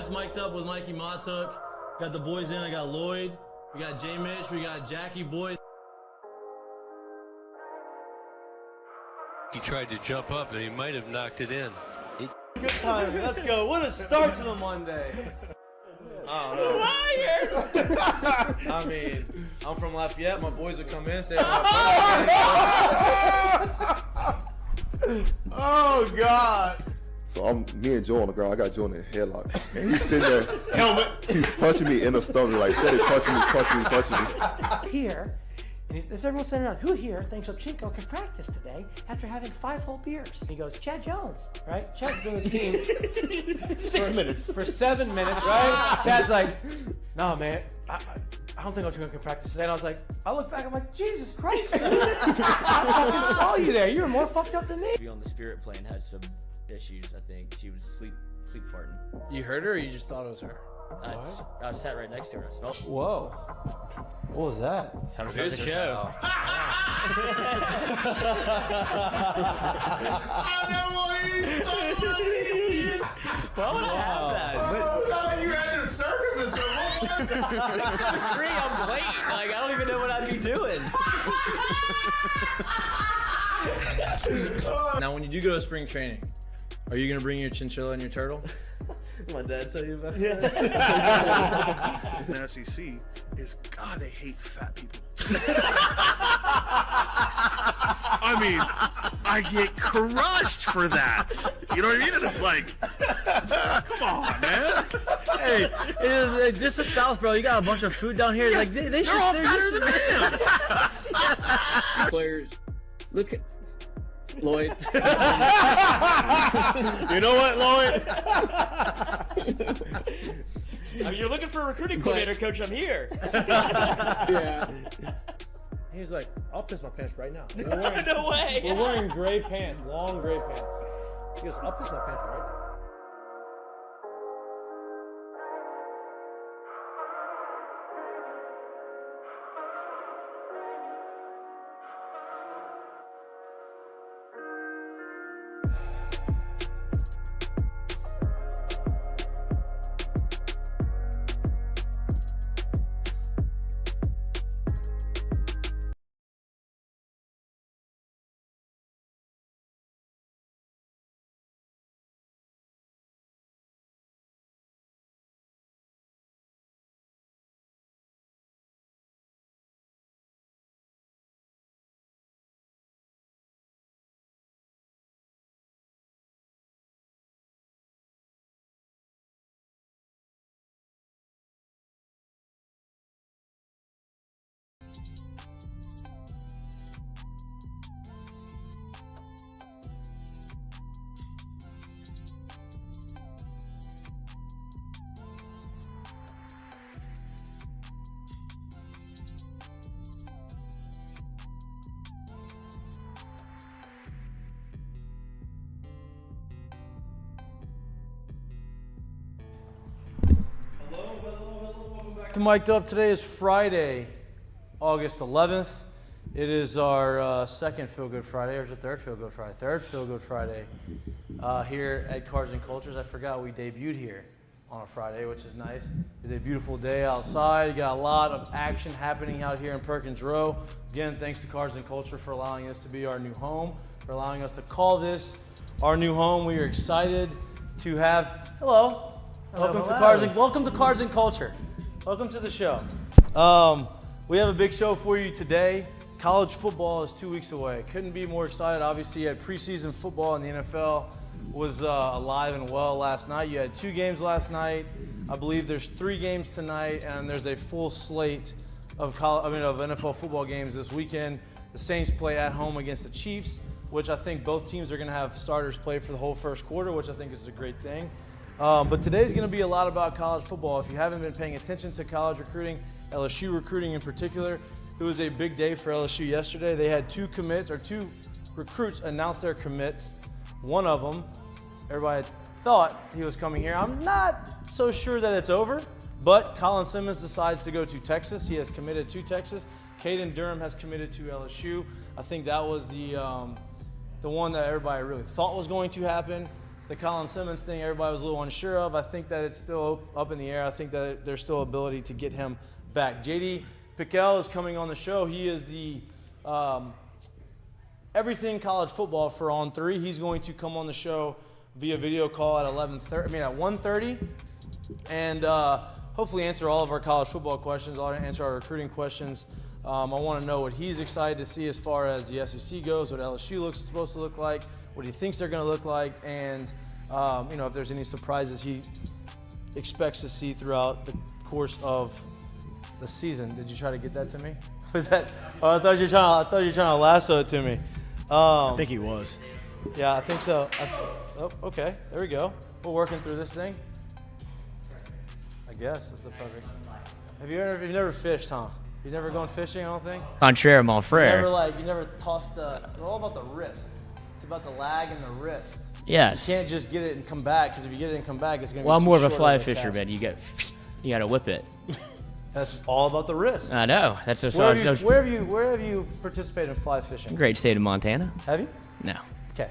Just mic'd up with Mikie Mahtook. Got the boys in. I got Lloyd. We got J Mitch. We got Jackie boys. He tried to jump up and he might have knocked it in. Good time. Let's go. What a start to the Monday. I don't know. I mean, I'm from Lafayette. My boys would come in, say, oh, God. So me and Joe on the ground. I got Joe in the headlock. And he's sitting there. Helmet. He's punching me in the stomach, like steady punching me. Here, and there's everyone sitting around. Who here thinks Ovchinko can practice today after having 5 full beers? And he goes, Chad Jones, right? Chad's been with the team 6 minutes. for 7 minutes, right? Chad's like, no, man, I don't think Ovchinko can practice today. And I was like, I look back, I'm like, Jesus Christ. I fucking saw you there. You were more fucked up than me. Be on the Spirit plane had some issues. I think she was sleep farting. You heard her or you just thought it was her? I sat right next to her. I smelled. Whoa. What was that? Time to start the show. Why would I have that? You had in a circus or something. 6'3", I'm late. Like, I don't even know what I'd be doing. Now, when you do go to spring training, are you going to bring your chinchilla and your turtle? My dad tell you about that? The SEC is, God, they hate fat people. I mean, I get crushed for that. You know what I mean? And it's like, come on, man. Hey, just the South, bro. You got a bunch of food down here. Like they're all fatter than him. Players, look at Lloyd. You know what, Lloyd? I mean, you're looking for a recruiting coordinator, coach. I'm here. Yeah. He's like, I'll piss my pants right now. No way. We're wearing gray pants, long gray pants. He goes, I'll piss my pants right now. Welcome back to Mic'd Up. Today is Friday, August 11th. It is our second Feel Good Friday, or is it third Feel Good Friday? Third Feel Good Friday here at Cards and Cultures. I forgot we debuted here on a Friday, which is nice. It's a beautiful day outside. You got a lot of action happening out here in Perkins Row. Again, thanks to Cards and Culture for allowing this to be our new home, for allowing us to call this our new home. We are excited to have, welcome to Cards and Culture. Welcome to the show. We have a big show for you today. College football is 2 weeks away. Couldn't be more excited. Obviously, you had preseason football in the NFL was alive and well last night. You had 2 games last night. I believe there's 3 games tonight, and there's a full slate of NFL football games this weekend. The Saints play at home against the Chiefs, which I think both teams are going to have starters play for the whole first quarter, which I think is a great thing. But today's going to be a lot about college football. If you haven't been paying attention to college recruiting, LSU recruiting in particular, it was a big day for LSU yesterday. They had 2 recruits announce their commits. One of them, everybody thought he was coming here. I'm not so sure that it's over, but Colin Simmons decides to go to Texas. He has committed to Texas. Caden Durham has committed to LSU. I think that was the one that everybody really thought was going to happen. the Colin Simmons thing, everybody was a little unsure of. I think that it's still up in the air. I think that there's still ability to get him back. JD Pickell is coming on the show. He is the everything college football for On 3. He's going to come on the show via video call at 1:30, and hopefully answer all of our college football questions. I'll answer our recruiting questions. I want to know what he's excited to see as far as the SEC goes, what LSU looks supposed to look like, what he thinks they're going to look like, and if there's any surprises he expects to see throughout the course of the season. Did you try to get that to me? Was that? Oh, I thought you were trying to lasso it to me. I think he was. Yeah, I think so. Okay. There we go. We're working through this thing. I guess that's a perfect. You've never fished, huh? You've never gone fishing, I don't think? Contraire, mon frere. You never tossed it's all about the wrist. It's about the lag in the wrist. Yes. You can't just get it and come back, because if you get it and come back, it's going to be Well, I'm too more of a short fly a fisher, cast. man. You got to whip it. That's all about the wrst. I know. That's just Where have you participated in fly fishing? great state of Montana. Have you? No. Okay.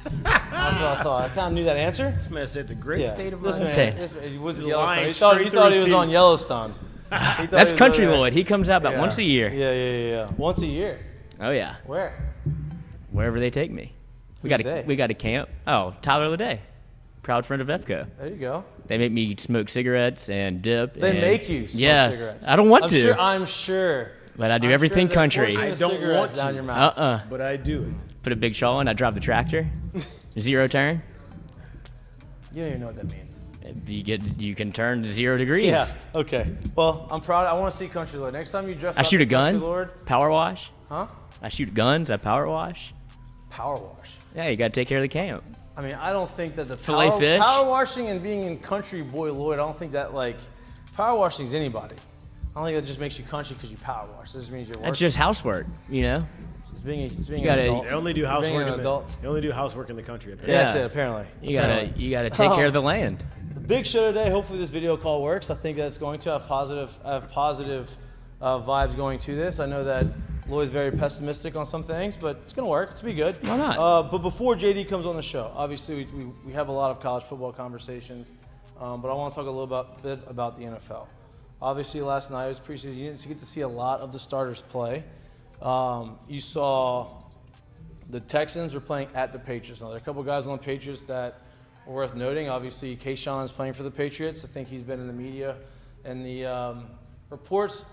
That's what I thought. I kind of knew that answer. This man said the great state of This Montana. man, he was He's Yellowstone. lying He thought straight he through his was teeth. on Yellowstone. He thought That's he was Country over there. Lloyd. He comes out about once a year. Yeah. Once a year. Oh yeah. Where? Wherever they take me. We Who's got they? a camp. Oh, Tyler Leday, proud friend of EFCO. There you go. They make me smoke cigarettes and dip. They and make you smoke yes. cigarettes. I don't want to. I'm sure. But I do I'm everything sure they're country. forcing I the don't cigarettes want down to. your mouth. But I do it. Put a big shawl on. I drive the tractor. Zero turn. You don't even know what that means. You can turn to 0 degrees. Yeah. Okay. Well, I'm proud. I want to see Country Lord. Next time you dress I up shoot a as Country gun. Lord, Power wash. huh? I shoot guns. I power wash. Power wash. Yeah, you got to take care of the camp. I mean, I don't think that the Fillet fish? power washing and being in Country Boy Lloyd, I don't think that power washing is anybody. I don't think that just makes you country because you power wash. That just means you're working. That's just housework, you know. It's being an gotta- adult. They only do Being housework. an adult. They only do housework in the country. Apparently. Yeah, that's Yeah. it, apparently. You gotta take care of the land. The big show today, hopefully this video call works. I think that's going to have positive vibes going to this. I know that Lloyd's very pessimistic on some things, but it's going to work. It's going to be good. Why not? But before JD comes on the show, obviously we have a lot of college football conversations, but I want to talk a little bit about the NFL. Obviously last night was preseason. You didn't get to see a lot of the starters play. You saw the Texans were playing at the Patriots. Now, there are a couple guys on the Patriots that are worth noting. Obviously, Kayshawn is playing for the Patriots. I think he's been in the media. And the reports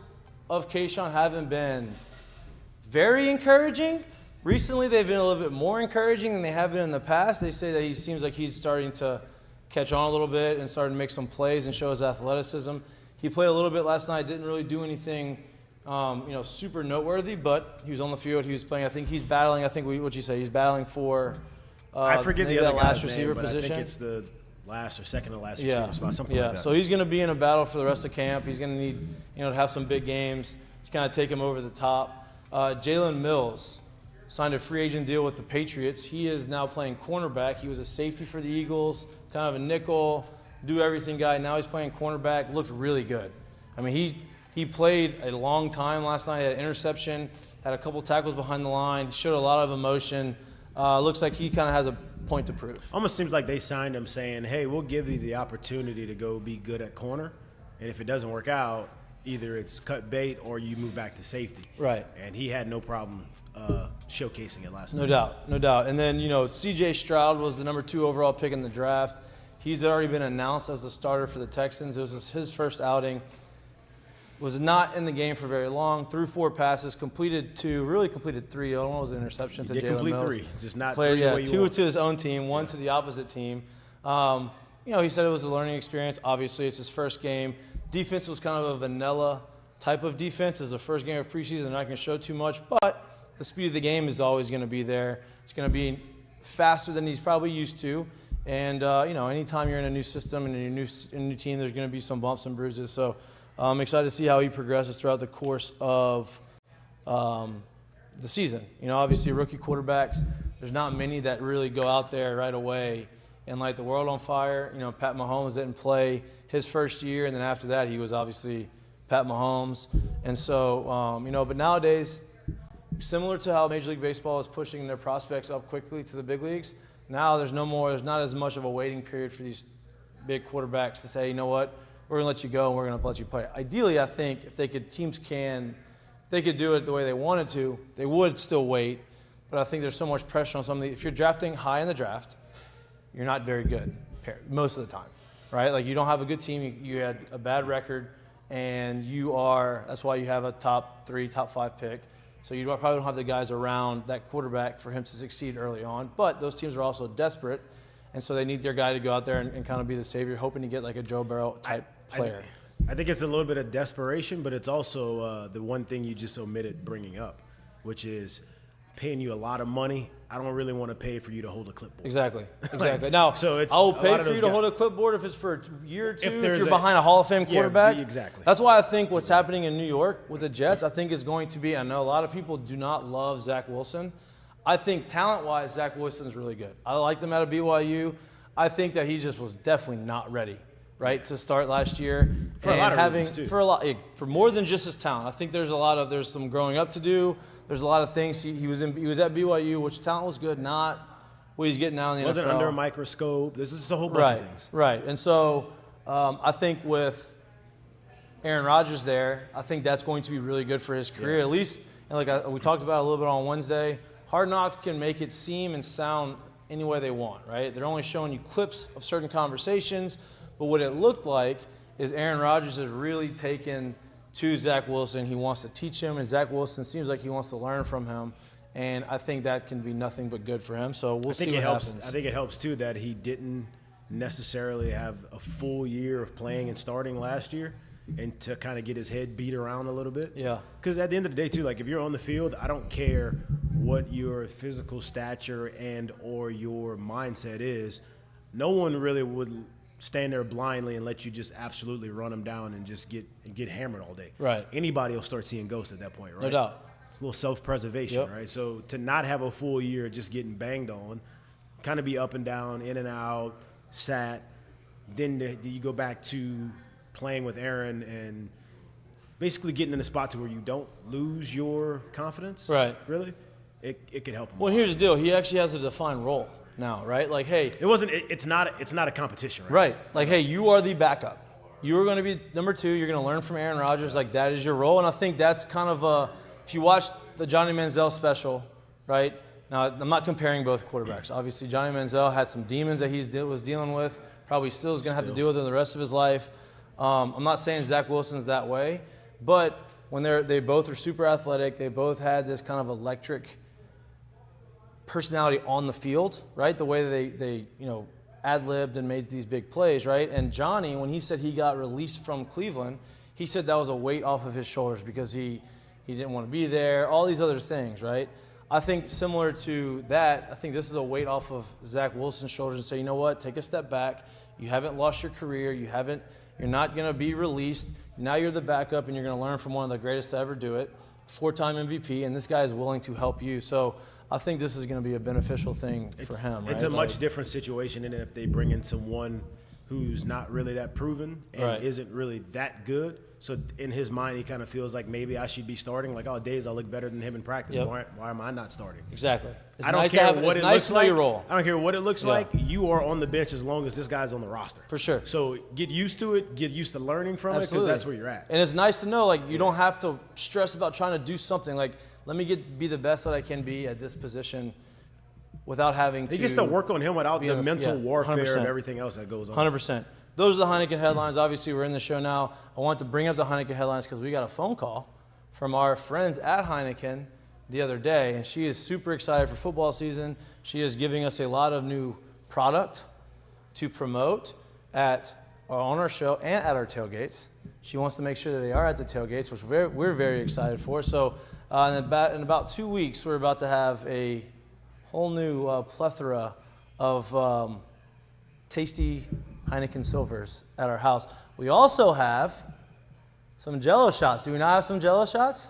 of Kayshawn haven't been very encouraging. Recently, they've been a little bit more encouraging than they have been in the past. They say that he seems like he's starting to catch on a little bit and starting to make some plays and show his athleticism. He played a little bit last night, didn't really do anything super noteworthy, but he was on the field. He was playing. I think he's battling. What'd you say? He's battling for. I forget maybe the other that last guy's receiver name, but position. I think it's the last or second to last Yeah, receiver spot, something like that. So he's going to be in a battle for the rest of camp. He's going to need, to have some big games to kind of take him over the top. Jalen Mills signed a free agent deal with the Patriots. He is now playing cornerback. He was a safety for the Eagles, kind of a nickel, do everything guy. Now he's playing cornerback. Looks really good. I mean, he played a long time last night. Had an interception, had a couple tackles behind the line. Showed a lot of emotion. Looks like he kind of has a point to prove. Almost seems like they signed him saying, hey, we'll give you the opportunity to go be good at corner. And if it doesn't work out, either it's cut bait or you move back to safety. Right. And he had no problem showcasing it last night. No doubt. And then, C.J. Stroud was the number 2 overall pick in the draft. He's already been announced as the starter for the Texans. It was his first outing. Was not in the game for very long. Threw 4 passes, completed 2, really completed 3. The other one was an interception to He did Jalen complete Mills. 3, just not Played, 3 the way you 2 want. to his own team, 1 to the opposite team. He said it was a learning experience. Obviously, it's his first game. Defense was kind of a vanilla type of defense. It's the first game of preseason. They're not going to show too much, but the speed of the game is always going to be there. It's going to be faster than he's probably used to. And, anytime you're in a new system and a new team, there's going to be some bumps and bruises. So I'm excited to see how he progresses throughout the course of the season. Obviously, rookie quarterbacks, there's not many that really go out there right away and light the world on fire. Pat Mahomes didn't play his first year, and then after that, he was obviously Pat Mahomes. And so, but nowadays, similar to how Major League Baseball is pushing their prospects up quickly to the big leagues, Now there's not as much of a waiting period for these big quarterbacks to say, you know what, we're going to let you go and we're going to let you play. Ideally, I think if they could do it the way they wanted to, they would still wait. But I think there's so much pressure on somebody. If you're drafting high in the draft, you're not very good most of the time, right? Like you don't have a good team. You had a bad record, and that's why you have a top 3, top 5 pick. So you probably don't have the guys around that quarterback for him to succeed early on. But those teams are also desperate, and so they need their guy to go out there and kind of be the savior, hoping to get like a Joe Burrow type player. I think it's a little bit of desperation, but it's also the one thing you just omitted bringing up, which is paying you a lot of money. I don't really want to pay for you to hold a clipboard. Exactly. Now, so I will pay for you to hold a clipboard if it's for a year or two, if you're behind a Hall of Fame quarterback. Yeah, exactly. That's why I think what's happening in New York with the Jets, I think is going to be, I know a lot of people do not love Zach Wilson. I think talent-wise, Zach Wilson's really good. I liked him out of BYU. I think that he just was definitely not ready, right, to start last year. For a lot of reasons, too. For more than just his talent. I think there's some growing up to do. There's a lot of things. He was at BYU, which talent was good, not what he's getting now in the NFL. Wasn't under a microscope. This is just a whole bunch of things. Right. And so I think with Aaron Rodgers there, I think that's going to be really good for his career. At least, and we talked about it a little bit on Wednesday, Hard Knocks can make it seem and sound any way they want, right? They're only showing you clips of certain conversations, but what it looked like is Aaron Rodgers has really taken to Zach Wilson. He wants to teach him, and Zach Wilson seems like he wants to learn from him. And I think that can be nothing but good for him. So we'll see what happens. I think it helps, too, that he didn't necessarily have a full year of playing and starting last year and to kind of get his head beat around a little bit. Yeah. Because at the end of the day, too, like if you're on the field, I don't care what your physical stature and or your mindset is. No one really would stand there blindly and let you just absolutely run them down and just get hammered all day. Right. Anybody will start seeing ghosts at that point, right? No doubt. It's a little self-preservation, right? So to not have a full year just getting banged on, kind of be up and down, in and out, sat, then you go back to playing with Aaron and basically getting in a spot to where you don't lose your confidence. Right. Really? It could help him. Well, here's the deal. He actually has a defined role now, right? Like, hey. It's not a competition, right? Right. Like, hey, you are the backup. You are going to be number 2. You're going to learn from Aaron Rodgers. Like, that is your role. And I think that's kind of if you watch the Johnny Manziel special, right? Now, I'm not comparing both quarterbacks. Obviously, Johnny Manziel had some demons that he was dealing with. Probably still is going to have to deal with them the rest of his life. I'm not saying Zach Wilson's that way. But when they both are super athletic, they both had this kind of electric personality on the field, right? The way they ad-libbed and made these big plays, right? And Johnny, when he said he got released from Cleveland, he said that was a weight off of his shoulders because he didn't want to be there, all these other things, right? I think similar to that, I think this is a weight off of Zach Wilson's shoulders and say, you know what, take a step back. You haven't lost your career. You're not going to be released. Now you're the backup, and you're going to learn from one of the greatest to ever do it, 4-time MVP, and this guy is willing to help you. So I think this is going to be a beneficial thing for him. It's a much different situation than if they bring in someone who's not really that proven and isn't really that good. So in his mind, he kind of feels like maybe I should be starting. Like, days I'll look better than him in practice. Yep. Why am I not starting? Exactly. I don't care what it looks like. I don't care what it looks like. You are on the bench as long as this guy's on the roster. For sure. So get used to it. Get used to learning from it because that's where you're at. And it's nice to know, like, you don't have to stress about trying to do something. Like, let me be the best that I can be at this position without having to. He gets to work on him without the mental warfare 100%. and everything else that goes on. 100%. Those are the Heineken headlines. Obviously, we're in the show now. I want to bring up the Heineken headlines because we got a phone call from our friends at Heineken the other day, and she is super excited for football season. She is giving us a lot of new product to promote on our show and at our tailgates. She wants to make sure that they are at the tailgates, which we're very excited for. So in about 2 weeks, we're about to have a whole new plethora of tasty Heineken Silvers at our house. We also have some Jello shots. Do we not have some Jello shots?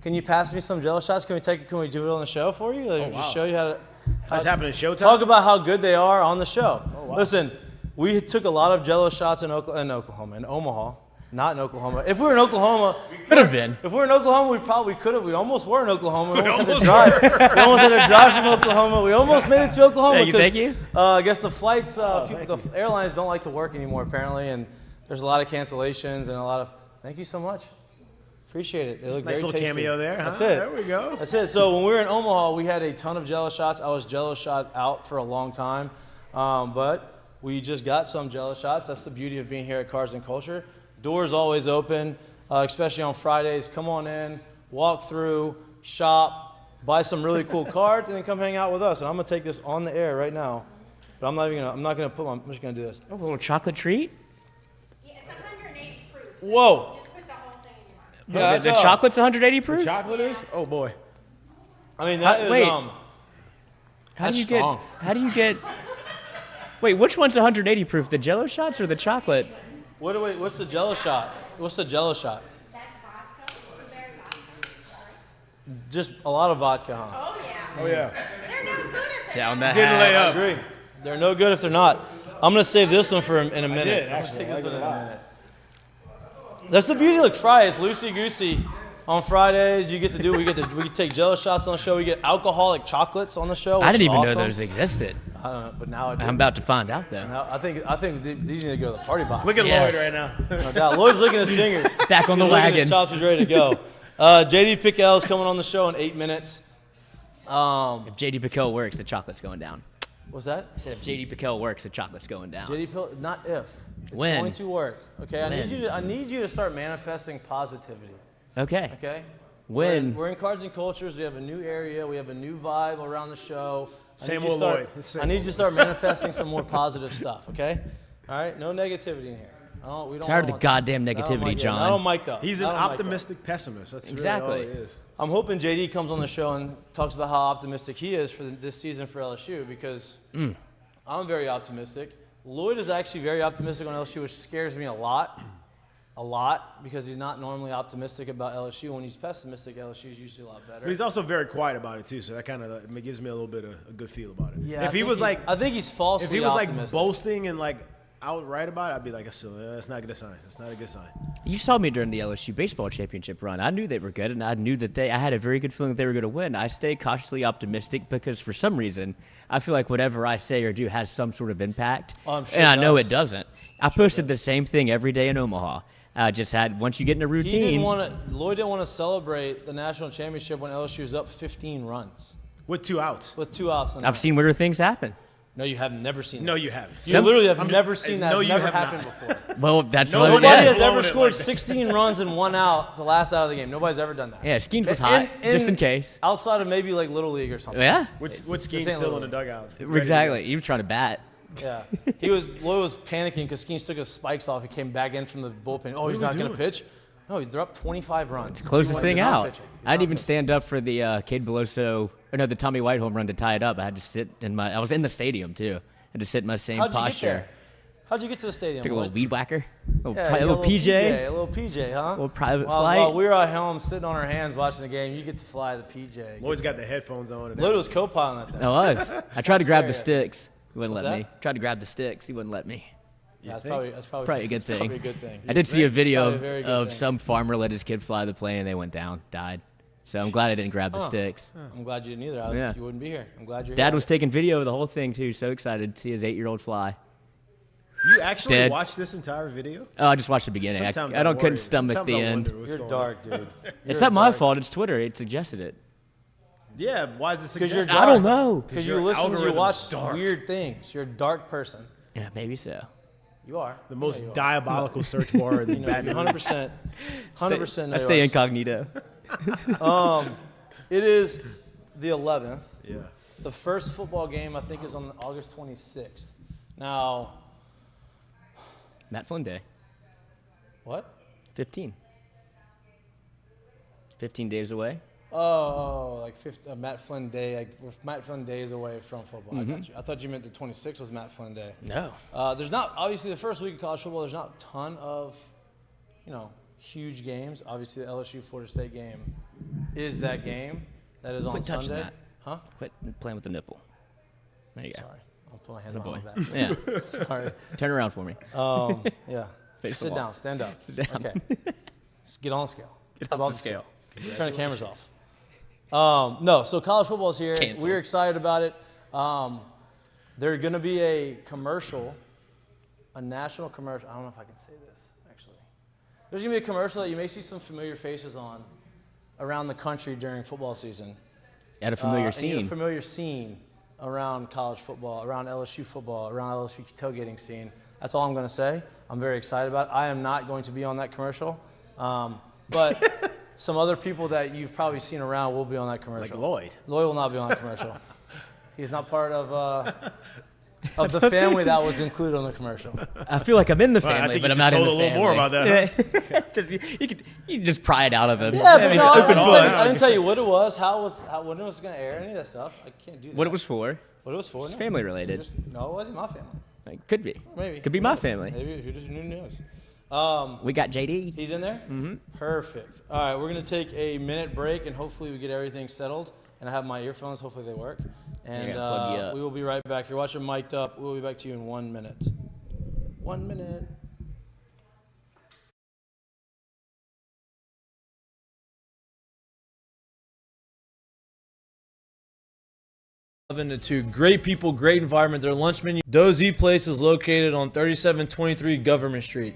Can you pass me some Jello shots? Can we do it on the show for you? Just show you how to. That's happening Showtime? Talk about how good they are on the show. Oh, wow. Listen, we took a lot of Jello shots in Omaha, not in Oklahoma. If we were in Oklahoma, Could have been. If we were in Oklahoma, we probably could have. We almost were in Oklahoma. We almost had to drive. We almost had to drive from Oklahoma. We almost made it to Oklahoma. Thank you. I guess the flights, the airlines don't like to work anymore apparently, and there's a lot of cancellations and a lot of. Thank you so much. Appreciate it. They look Nice very little tasty. cameo there. That's huh? it. There we go. That's it. So when we were in Omaha, we had a ton of Jello shots. I was Jello shot out for a long time, but we just got some Jello shots. That's the beauty of being here at Cars and Culture. Doors always open, especially on Fridays. Come on in, walk through, shop, buy some really cool cards, and then come hang out with us. And I'm gonna take this on the air right now, but I'm not gonna put. I'm just gonna do this. Oh, a little chocolate treat. Yeah, it's 180 proof. Whoa. Just put the whole thing in your mouth. Yeah, The chocolate's 180 proof. Chocolate is? Oh boy. I mean that is Wait. How How do you strong. get? How do you get? Wait, which one's 180 proof? The Jello shots or the chocolate? What's the Jello shot? What's the Jello shot? That's vodka, blueberry vodka. Just a lot of vodka, huh? Oh, yeah. Oh yeah. They're no good at Down the Didn't lay I up. agree. They're no good if they're not. I'm gonna save this one for in a minute. did, I'm gonna actually. take I this like one it in a a lot. minute. That's the beauty of Friday. It's loosey goosey. On Fridays, we get to take Jello shots on the show. We get alcoholic chocolates on the show. I which didn't is even awesome. know those existed. I don't know, but now I do. I'm about to find out though. Now, I think these need to go to the party box. Look at Yes. Lloyd right now. No doubt. Lloyd's looking at his fingers. Back on the He's looking at his wagon. chops. He's ready to go. JD Pickell is coming on the show in 8 minutes. If JD Pickell works, the chocolate's going down. What's that? I said if JD Pickell works, the chocolate's going down. JD Pill, not if. It's When? going to work. Okay, When? I need you to start manifesting positivity. Okay. Okay. When? We're in Cards and Cultures. We have a new area. We have a new vibe around the show. Same I need you old to Lloyd. start- Same I need old you to start manifesting some more positive stuff. Okay. All right. No negativity in here. We don't Tired of the want goddamn that. negativity, John. Not on Mik'd up. He's an Not on Mik'd up. optimistic pessimist. That's Exactly. really all he is. I'm hoping JD comes on the show and talks about how optimistic he is for this season for LSU because I'm very optimistic. Lloyd is actually very optimistic on LSU, which scares me a lot, because he's not normally optimistic about LSU. When he's pessimistic, LSU is usually a lot better. But he's also very quiet about it too, so that kind of gives me a little bit of a good feel about it. Yeah, if he was like, I think he's falsely if he was like optimistic. boasting and like outright about it, I'd be like, that's not a good sign. That's not a good sign. You saw me during the LSU baseball championship run. I knew they were good, and I knew that I had a very good feeling that they were going to win. I stay cautiously optimistic because for some reason, I feel like whatever I say or do has some sort of impact. Oh, I'm sure and I it know does. it doesn't. I posted the same thing every day in Omaha. I just had, once you get in a Lloyd didn't routine. want to celebrate the national championship when LSU was up 15 runs With 2 outs. with 2 outs. I've seen weirder things happen. No, you have never seen. No, that. you haven't. You literally have I'm never just- seen that. no, It's you never have happened not. before. Well, that's No, what Nobody it is. has blowing ever it scored like that. 16 runs in 1 out the last out of the game. Nobody's ever done that. Yeah, Skeens was hot, just in case. Outside of maybe like Little League or something. Yeah, What's This Skeen ain't still in Lily. the dugout? exactly. He was trying to bat. Yeah. Lloyd was panicking because Skeens took his spikes off. He came back in from the bullpen. Oh, he's are not we going to doing? pitch? No, they're up 25 runs. Close this They're thing not out. pitching. I didn't even stand up for the Cade Beloso, or no, the Tommy White home run to tie it up. I had to sit I was in the stadium too. I had to sit in my same How'd you get posture. there? How'd you get to the stadium? Took a little Lloyd? weed whacker, Yeah, a you got little PJ. A little PJ, huh? Little private while, flight. While we were at home sitting on our hands watching the game, you get to fly the PJ. Lloyd's got the headphones on. And Lloyd was co-piloting that thing. I was. I tried to grab the scary. sticks. He wouldn't What's let me. that? Tried to grab the sticks. He wouldn't let me. That's think? probably Probably a good that's thing. Probably a good thing. I did see a video probably a very good of thing. some farmer let his kid fly the plane and they went down, died. So I'm glad I didn't grab the sticks. I'm glad you didn't either. Yeah. You wouldn't be here. I'm glad you're Dad here. was taking video of the whole thing too. So excited to see his 8-year-old fly. You actually Dead. watched this entire video? Oh, I just watched the beginning. Sometimes I don't couldn't worry. stomach Sometimes the I end. wonder what's You're going dark, dude. It's You're not my dark. fault. It's Twitter. It suggested it. on. Yeah, why is this? 'Cause you're suggested? dark. I don't know. Because you your listen, you algorithm's watch dark. weird things. You're a dark person. Yeah, maybe so. You are. The most Yeah, you are. diabolical search bar in the bad 100%. 100%. I stay incognito. It is the 11th. Yeah. The first football game, I think, is on August 26th. Now, Matt Flynn Day. what? 15. 15 days away. Oh, like Matt Flynn Day. Like if Matt Flynn Day is away from football. I got you. I thought you meant the 26th was Matt Flynn Day. No. There's not, obviously, the first week of college football, there's not a ton of, huge games. Obviously, the LSU Florida State game is that game. That is on Quit touching Sunday. that. Huh? Quit playing with the nipple. There you go. Sorry. I'll put my hands Good on my boy. back. Yeah. Sorry. Turn around for me. Yeah. Sit down. Stand up. Sit down. Okay. Just get on the scale. Get off the scale. Turn the cameras off. No, so college football is here. Cancel. We're excited about it. There's going to be a commercial, a national commercial. I don't know if I can say this, actually. There's going to be a commercial that you may see some familiar faces on around the country during football season. At a familiar And you get scene. a familiar scene around college football, around LSU football, around LSU tailgating scene. That's all I'm going to say. I'm very excited about it. I am not going to be on that commercial. But some other people that you've probably seen around will be on that commercial. Like Lloyd. Lloyd will not be on that commercial. He's not part of the family that was included on the commercial. I feel like I'm in the Well, I family, think but you I'm just not in told the a family. little more about that, Yeah. Just- you can just pry it out of him. Yeah, but I mean, no, it's open book. I didn't tell you what it was, when it was going to air, any of that stuff. I can't do that. What it was for. What it was for? It's no. family related. No, it wasn't my family. Like, could be. Maybe. Could be my family. Maybe. Who knows? We got JD. He's in there? Mm-hmm. Perfect. All right, we're going to take a minute break, and hopefully we get everything settled. And I have my earphones. Hopefully they work. And gotta plug you up. we will be right back. You're watching Mic'd Up. We'll be back to you in 1 minute. 1 minute. To 2. Great people, great environment. Their lunch menu. Dozy Place is located on 3723 Government Street.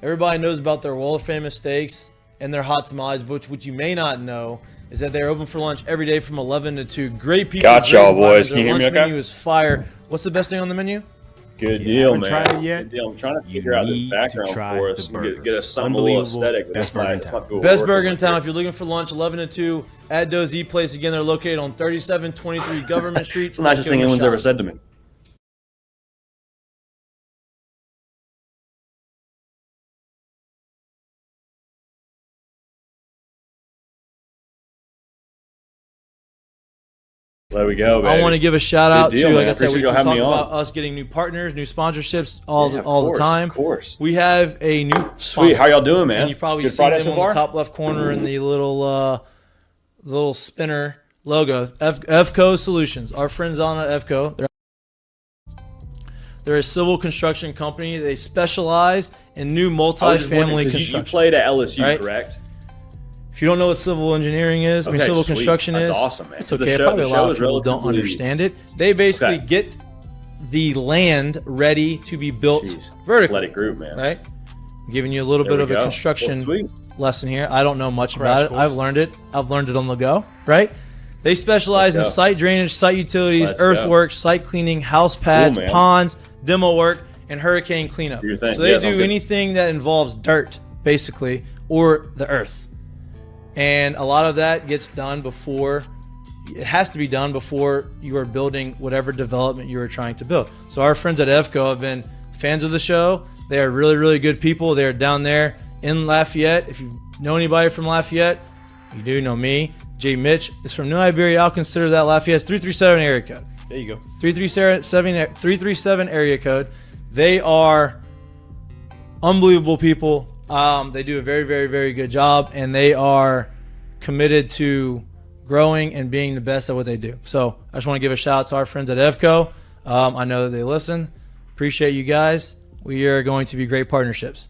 Everybody knows about their world famous steaks and their hot tamales, but what you may not know is that they're open for lunch every day from 11 to 2. Great people. Got great y'all, environment. boys. Can Their you hear me lunch okay? menu is fire. What's the best thing on the menu? Good deal, haven't man. tried it yet? Good deal. I'm trying to You figure out this need to background try for us the and burger. get some little Unbelievable. aesthetic. Best burger in town. Best burger in town. If you're looking for lunch, 11 to 2 at Dozy Place. Again, they're located on 3723 Government Street. It's the nicest thing anyone's ever said to me. There we go, baby. I want to give a shout out deal, to, like man. I said, we Appreciate y'all talk having me on. about us getting new partners, new sponsorships all Yeah, the all of course, the time. Of course. We have a new Sweet. sponsor, How y'all doing, man? and you've probably Good seen Friday them so on far? the top left corner in the little spinner logo. FCO Solutions. Our friends on at FCO. They're a civil construction company. They specialize in new I was just wondering, multi-family 'cause construction. you played at LSU, right? correct? If you don't know what civil engineering is, Okay, civil sweet. construction That's is, awesome, man. it's The okay. show- Probably the a lot show of is people don't relatively- understand it. They basically Okay. get the land ready to be built Jeez. vertically. Let it group, man. Right? I'm giving you a little There bit we of a go. construction Well, sweet. lesson here. I don't know much Crash about it. course. I've learned it. I've learned it on the go. Right? They specialize in Let's go. site drainage, site utilities, Let's go. earthwork, site cleaning, house pads, man. ponds, demo work, and hurricane cleanup. Do your thing. So they Yeah, sounds do good. anything that involves dirt, basically, or the earth. And a lot of that gets done before, it has to be done before you are building whatever development you are trying to build. So our friends at EFCO have been fans of the show. They are really, really good people. They're down there in Lafayette. If you know anybody from Lafayette, you do know me. Mitch is from New Iberia. I'll consider that Lafayette's 337 area code. There you go. 337 area code. They are unbelievable people. They do a very, very, very good job, and they are committed to growing and being the best at what they do. So I just want to give a shout out to our friends at EFCO. I know that they listen. Appreciate you guys. We are going to be great partnerships.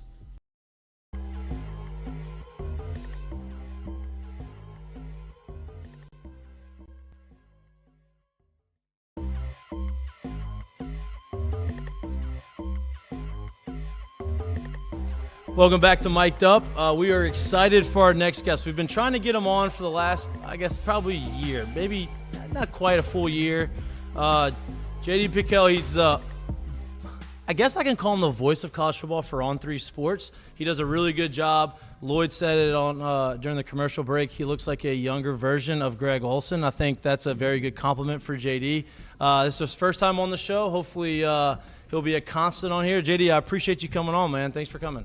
Welcome back to Mic'd Up. We are excited for our next guest. We've been trying to get him on for the last, I guess, probably a year. Maybe not quite a full year. JD Pickell, he's I guess I can call him the voice of college football for On3 Sports. He does a really good job. Lloyd said it on during the commercial break. He looks like a younger version of Greg Olson. I think that's a very good compliment for JD. This is his first time on the show. Hopefully he'll be a constant on here. JD, I appreciate you coming on, man. Thanks for coming.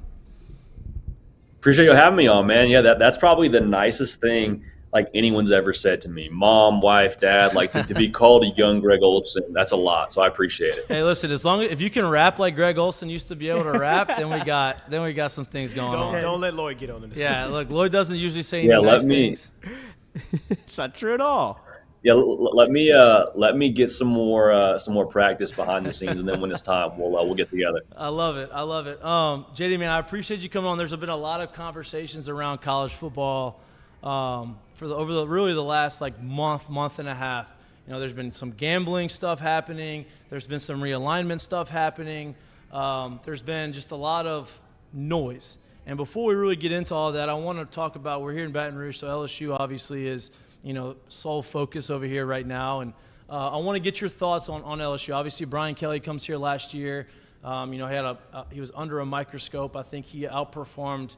Appreciate you having me on, man. Yeah, that's probably the nicest thing like anyone's ever said to me. Mom, wife, dad, like to be called a young Greg Olson, that's a lot. So I appreciate it. Hey, listen, if you can rap like Greg Olson used to be able to rap, then we got some things going on. Don't let Lloyd get on this. Yeah, look, Lloyd doesn't usually say any Yeah, nice let me. things. It's not true at all. Yeah, let me get some more practice behind the scenes, and then when it's time, we'll get together. I love it. I love it. JD, man, I appreciate you coming on. There's been a lot of conversations around college football over the last like month and a half. You know, there's been some gambling stuff happening. There's been some realignment stuff happening. There's been just a lot of noise. And before we really get into all that, I want to talk about, we're here in Baton Rouge, so LSU obviously is, sole focus over here right now. And I want to get your thoughts on LSU. Obviously, Brian Kelly comes here last year. He was under a microscope. I think he outperformed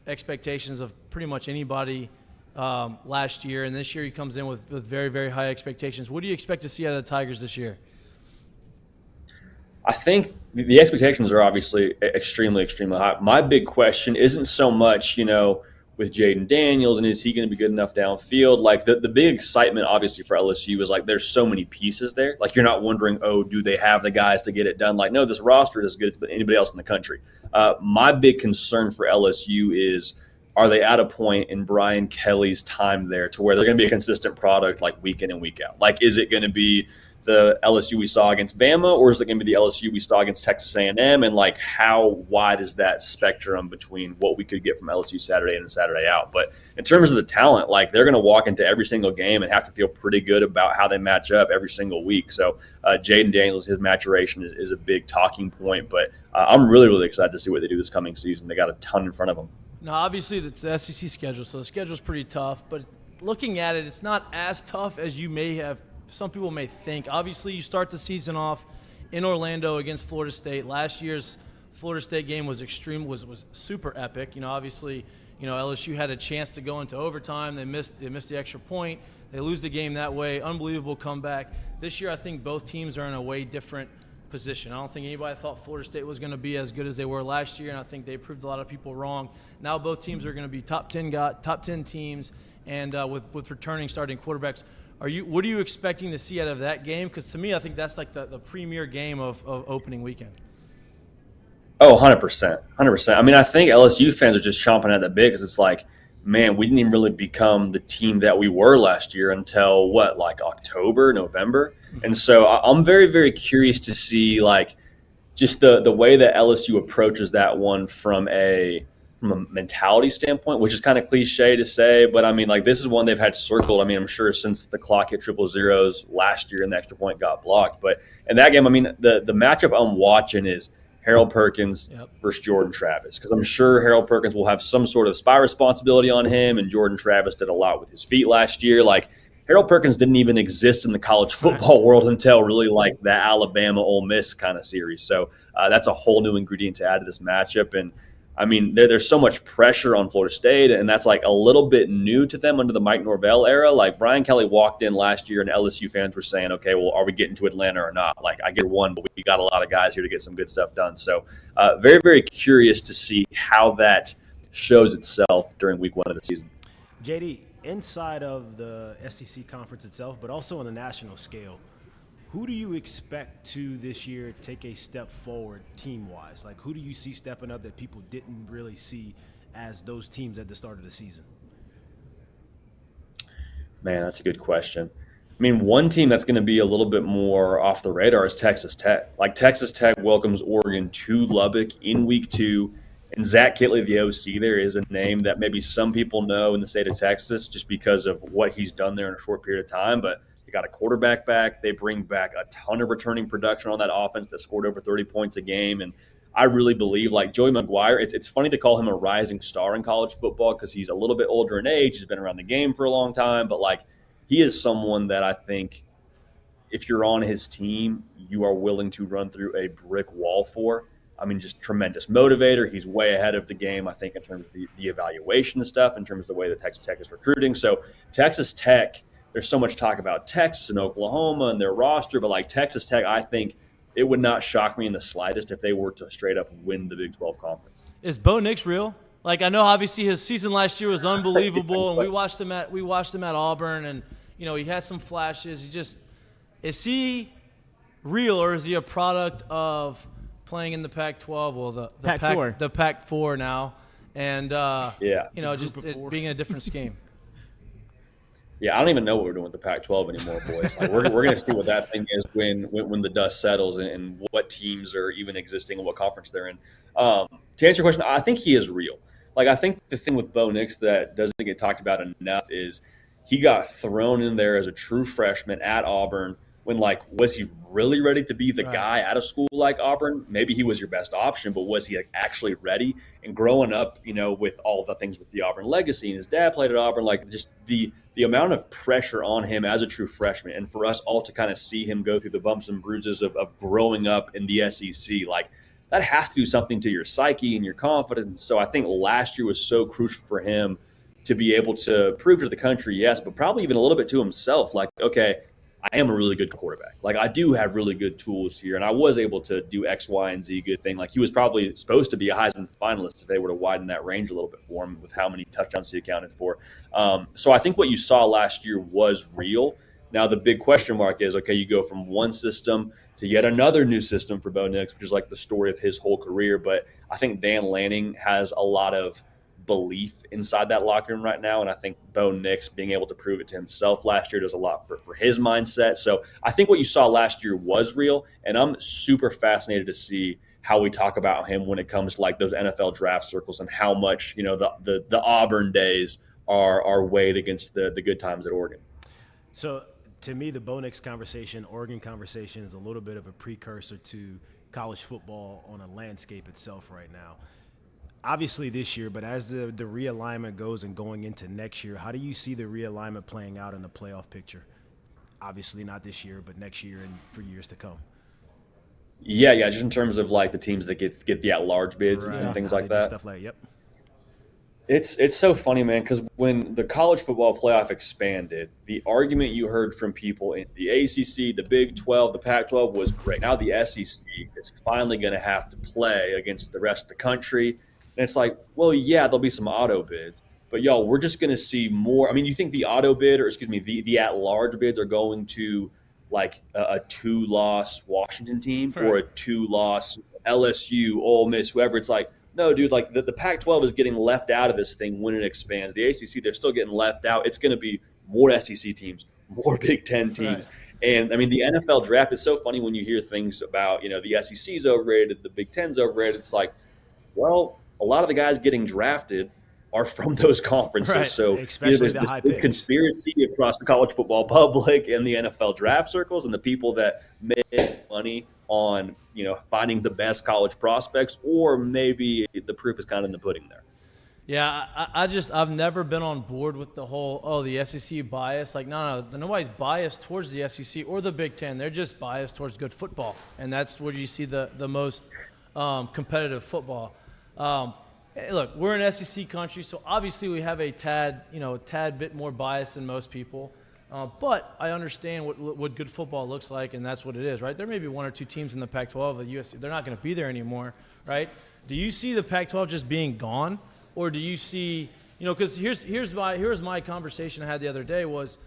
expectations of pretty much anybody last year. And this year he comes in with very, very high expectations. What do you expect to see out of the Tigers this year? I think the expectations are obviously extremely, extremely high. My big question isn't so much, with Jaden Daniels and is he going to be good enough downfield? Like the big excitement, obviously, for LSU is like there's so many pieces there. Like you're not wondering, oh, do they have the guys to get it done? Like, no, this roster is as good as anybody else in the country. My big concern for LSU is, are they at a point in Brian Kelly's time there to where they're going to be a consistent product like week in and week out? Like, is it going to be the LSU we saw against Bama, or is it going to be the LSU we saw against Texas A&M? And like, how wide is that spectrum between what we could get from LSU Saturday in and Saturday out? But in terms of the talent, like they're going to walk into every single game and have to feel pretty good about how they match up every single week. So Jaden Daniels, his maturation is a big talking point. But I'm really, really excited to see what they do this coming season. They got a ton in front of them. Now, obviously, it's the SEC schedule, so the schedule's pretty tough. But looking at it, it's not as tough as some people may think. Obviously, you start the season off in Orlando against Florida State. Last year's Florida State game was was super epic. Obviously, LSU had a chance to go into overtime. They missed the extra point. They lose the game that way. Unbelievable comeback. This year, I think both teams are in a way different position. I don't think anybody thought Florida State was going to be as good as they were last year, and I think they proved a lot of people wrong. Now both teams are going to be top 10 teams, and with returning starting quarterbacks. What are you expecting to see out of that game? Because to me, I think that's like the premier game of opening weekend. Oh, 100%. 100%. I mean, I think LSU fans are just chomping at the bit because it's like, man, we didn't even really become the team that we were last year until like October, November. Mm-hmm. And so I'm very, very curious to see like just the way that LSU approaches that one from a mentality standpoint, which is kind of cliche to say, but I mean, like this is one they've had circled. I mean, I'm sure since the clock hit 000s last year and the extra point got blocked. But in that game, I mean, the matchup I'm watching is Harold Perkins versus Jordan Travis, because I'm sure Harold Perkins will have some sort of spy responsibility on him, and Jordan Travis did a lot with his feet last year. Like Harold Perkins didn't even exist in the college football world until really like the Alabama Ole Miss kind of series. So that's a whole new ingredient to add to this matchup. And I mean, there's so much pressure on Florida State, and that's like a little bit new to them under the Mike Norvell era. Like Brian Kelly walked in last year, and LSU fans were saying, okay, well, are we getting to Atlanta or not? Like I get one, but we got a lot of guys here to get some good stuff done. So very, very curious to see how that shows itself during week one of the season. JD, inside of the SEC conference itself, but also on the national scale, who do you expect to this year take a step forward team-wise? Like, who do you see stepping up that people didn't really see as those teams at the start of the season? Man, that's a good question. I mean, one team that's going to be a little bit more off the radar is Texas Tech. Like, Texas Tech welcomes Oregon to Lubbock in week 2, and Zach Kittley, the OC there, is a name that maybe some people know in the state of Texas just because of what he's done there in a short period of time, but got a quarterback back. They bring back a ton of returning production on that offense that scored over 30 points a game. And I really believe, like Joey McGuire, it's funny to call him a rising star in college football because he's a little bit older in age. He's been around the game for a long time. But, like, he is someone that I think if you're on his team, you are willing to run through a brick wall for. I mean, just tremendous motivator. He's way ahead of the game, I think, in terms of the evaluation and stuff, in terms of the way that Texas Tech is recruiting. So Texas Tech – there's so much talk about Texas and Oklahoma and their roster, but like Texas Tech, I think it would not shock me in the slightest if they were to straight up win the Big 12 conference. Is Bo Nix real? Like I know obviously his season last year was unbelievable, and we watched him at Auburn, and he had some flashes. Is he real, or is he a product of playing in the Pac-12? Well, the Pac-4. The Pac-4 now, and just it being a different scheme. Yeah, I don't even know what we're doing with the Pac-12 anymore, boys. Like, we're going to see what that thing is when the dust settles and what teams are even existing and what conference they're in. To answer your question, I think he is real. Like, I think the thing with Bo Nix that doesn't get talked about enough is he got thrown in there as a true freshman at Auburn when, like, was he really ready to be the guy at a school like Auburn? Maybe he was your best option, but was he, like, actually ready? And growing up, with all the things with the Auburn legacy and his dad played at Auburn, like, just the amount of pressure on him as a true freshman, and for us all to kind of see him go through the bumps and bruises of growing up in the SEC, like, that has to do something to your psyche and your confidence. So I think last year was so crucial for him to be able to prove to the country, yes, but probably even a little bit to himself, like, okay, I am a really good quarterback. Like, I do have really good tools here, and I was able to do X, Y, and Z good thing. Like, he was probably supposed to be a Heisman finalist if they were to widen that range a little bit for him with how many touchdowns he accounted for. So I think what you saw last year was real. Now, the big question mark is, okay, you go from one system to yet another new system for Bo Nix, which is like the story of his whole career. But I think Dan Lanning has a lot of belief inside that locker room right now, and I think Bo Nix being able to prove it to himself last year does a lot for his mindset. So I think what you saw last year was real, and I'm super fascinated to see how we talk about him when it comes to like those NFL draft circles and how much the Auburn days are weighed against the good times at Oregon. So to me, the Bo Nix conversation, Oregon conversation, is a little bit of a precursor to college football on a landscape itself right now. Obviously this year, but as the realignment goes and going into next year, how do you see the realignment playing out in the playoff picture? Obviously not this year, but next year and for years to come. Yeah, just in terms of like the teams that get the at-large bids and things like that. Stuff like, yep. It's so funny, man, because when the college football playoff expanded, the argument you heard from people in the ACC, the Big 12, the Pac-12 was great. Now the SEC is finally going to have to play against the rest of the country. And it's like, well, yeah, there'll be some auto bids, but y'all, we're just going to see more. I mean, you think the auto bid, or excuse me, the at-large bids are going to like a 2-loss Washington team or a 2-loss LSU, Ole Miss, whoever. It's like, no, dude, like the Pac-12 is getting left out of this thing when it expands. The ACC, they're still getting left out. It's going to be more SEC teams, more Big Ten teams. Right. And, I mean, the NFL draft is so funny when you hear things about, the SEC's overrated, the Big Ten's overrated. It's like, well, a lot of the guys getting drafted are from those conferences. Right. So especially there's the this high big picks. Conspiracy across the college football public and the NFL draft circles and the people that make money on, finding the best college prospects, or maybe the proof is kind of in the pudding there. Yeah, I've never been on board with the whole, the SEC bias. Like, no, nobody's biased towards the SEC or the Big Ten. They're just biased towards good football, and that's where you see the most competitive football. Hey, look, we're an SEC country, so obviously we have a tad bit more bias than most people. But I understand what good football looks like, and that's what it is, right? There may be one or two teams in the Pac-12, the USC, they're not going to be there anymore, right? Do you see the Pac-12 just being gone, or do you see, because here's my conversation I had the other day was,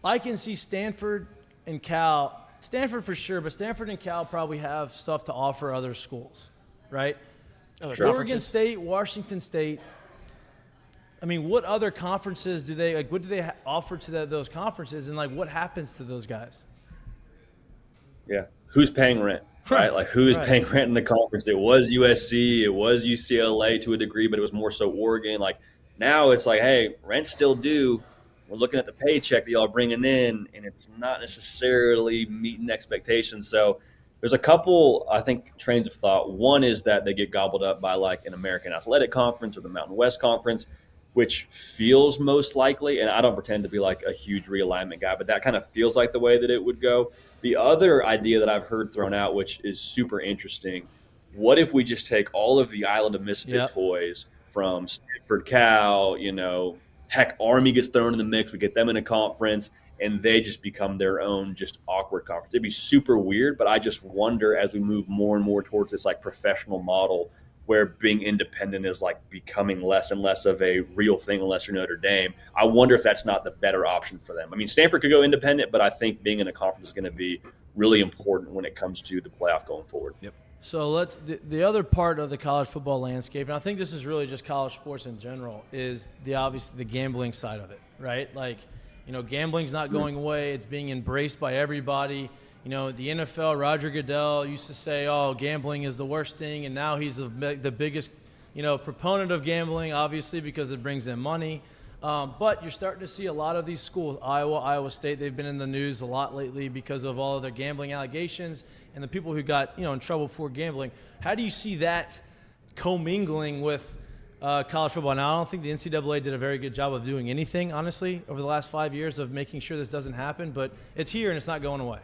I can see Stanford and Cal, Stanford for sure, but Stanford and Cal probably have stuff to offer other schools, right? Sure. Oregon State, Washington State. I mean, what other conferences do they what do they offer to those conferences, and what happens to those guys? Yeah, who's paying rent, right? Like, who is paying rent in the conference? It was USC, it was UCLA to a degree, but it was more so Oregon. Like, now it's like, hey, rent's still due. We're looking at the paycheck that y'all are bringing in, and it's not necessarily meeting expectations. So there's a couple, I think, trains of thought. One is that they get gobbled up by like an American Athletic Conference or the Mountain West Conference, which feels most likely, and I don't pretend to be like a huge realignment guy, but that kind of feels like the way that it would go. The other idea that I've heard thrown out, which is super interesting, what if we just take all of the Island of Misfit toys from Stanford, Cal, heck, Army gets thrown in the mix, we get them in a conference, and they just become their own just awkward conference. It'd be super weird, but I just wonder as we move more and more towards this like professional model where being independent is like becoming less and less of a real thing unless you're Notre Dame. I wonder if that's not the better option for them. I mean, Stanford could go independent, but I think being in a conference is going to be really important when it comes to the playoff going forward. Yep. So the other part of the college football landscape, and I think this is really just college sports in general, is the gambling side of it, right? Like, Gambling's not going away. It's being embraced by everybody. The NFL, Roger Goodell used to say, oh, gambling is the worst thing, and now he's the biggest, proponent of gambling, obviously, because it brings in money. But you're starting to see a lot of these schools, Iowa State, they've been in the news a lot lately because of all of their gambling allegations and the people who got, in trouble for gambling. How do you see that commingling with college football? Now, I don't think the NCAA did a very good job of doing anything, honestly, over the last 5 years of making sure this doesn't happen, but it's here and it's not going away.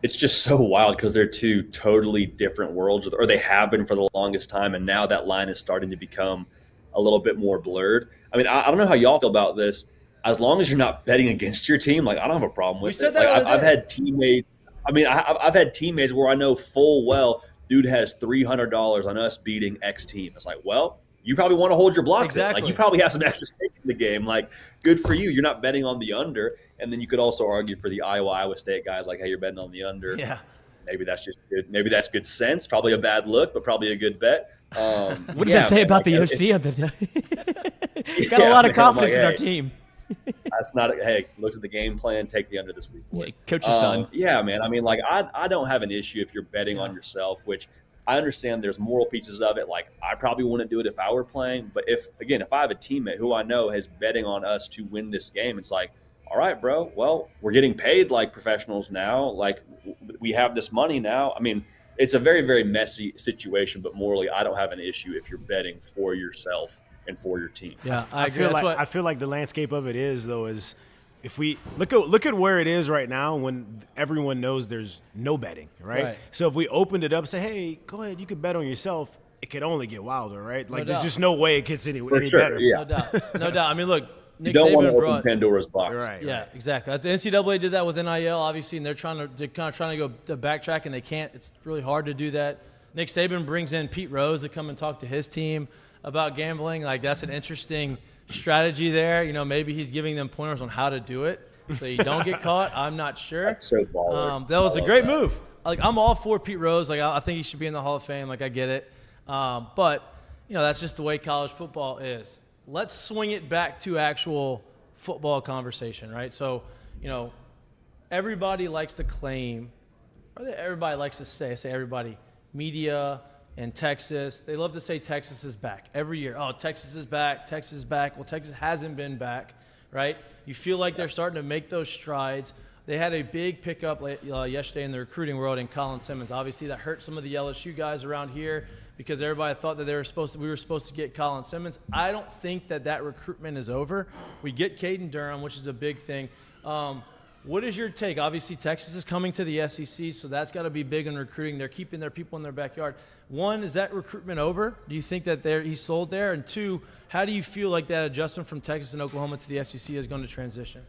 It's just so wild because they're two totally different worlds, or they have been for the longest time, and now that line is starting to become a little bit more blurred. I mean, I don't know how y'all feel about this. As long as you're not betting against your team, I don't have a problem with it. I've had teammates. I mean, I've had teammates where I know full well, dude has $300 on us beating X team. It's like, well, you probably want to hold your block. Exactly. You probably have some extra stake in the game. Good for you. You're not betting on the under. And then you could also argue for the Iowa State guys, hey, you're betting on the under. Yeah. Maybe that's just good. Maybe that's good sense. Probably a bad look, but probably a good bet. What does that say about the OC of it? Got a lot of confidence in our team. That's not. Hey, look at the game plan. Take the under this week, boys. Coach your son. Yeah, man. I mean, I don't have an issue if you're betting on yourself, which I understand there's moral pieces of it. I probably wouldn't do it if I were playing. But if I have a teammate who I know is betting on us to win this game, it's like, all right, bro, well, we're getting paid like professionals now. We have this money now. I mean, it's a very, very messy situation, but morally, I don't have an issue if you're betting for yourself and for your team. Yeah, I agree. I feel like the landscape of it is if we look at where it is right now when everyone knows there's no betting, right? So if we opened it up and say, hey, go ahead, you could bet on yourself, it could only get wilder, right? There's just no way it gets any better. Yeah. No doubt. I mean, look, Nick you don't want Saban to open Pandora's box. Right. Yeah, exactly. The NCAA did that with NIL, obviously, and they're kind of trying to go the backtrack, and they can't. It's really hard to do that. Nick Saban brings in Pete Rose to come and talk to his team about gambling. That's an interesting strategy there. Maybe he's giving them pointers on how to do it so you don't get caught. I'm not sure. That's so baller. That was a great move. I'm all for Pete Rose. I think he should be in the Hall of Fame. I get it. But that's just the way college football is. Let's swing it back to actual football conversation, right? So, everybody likes to claim, or everybody likes to say everybody, media and Texas, they love to say Texas is back every year. Oh, Texas is back, Texas is back. Well, Texas hasn't been back, right? You feel like they're starting to make those strides. They had a big pickup yesterday in the recruiting world in Colin Simmons. Obviously, that hurt some of the LSU guys around here because everybody thought that we were supposed to get Colin Simmons. I don't think that recruitment is over. We get Caden Durham, which is a big thing. What is your take? Obviously, Texas is coming to the SEC, so that's got to be big in recruiting. They're keeping their people in their backyard. One, is that recruitment over? Do you think that he's sold there? And two, how do you feel like that adjustment from Texas and Oklahoma to the SEC is going to transition?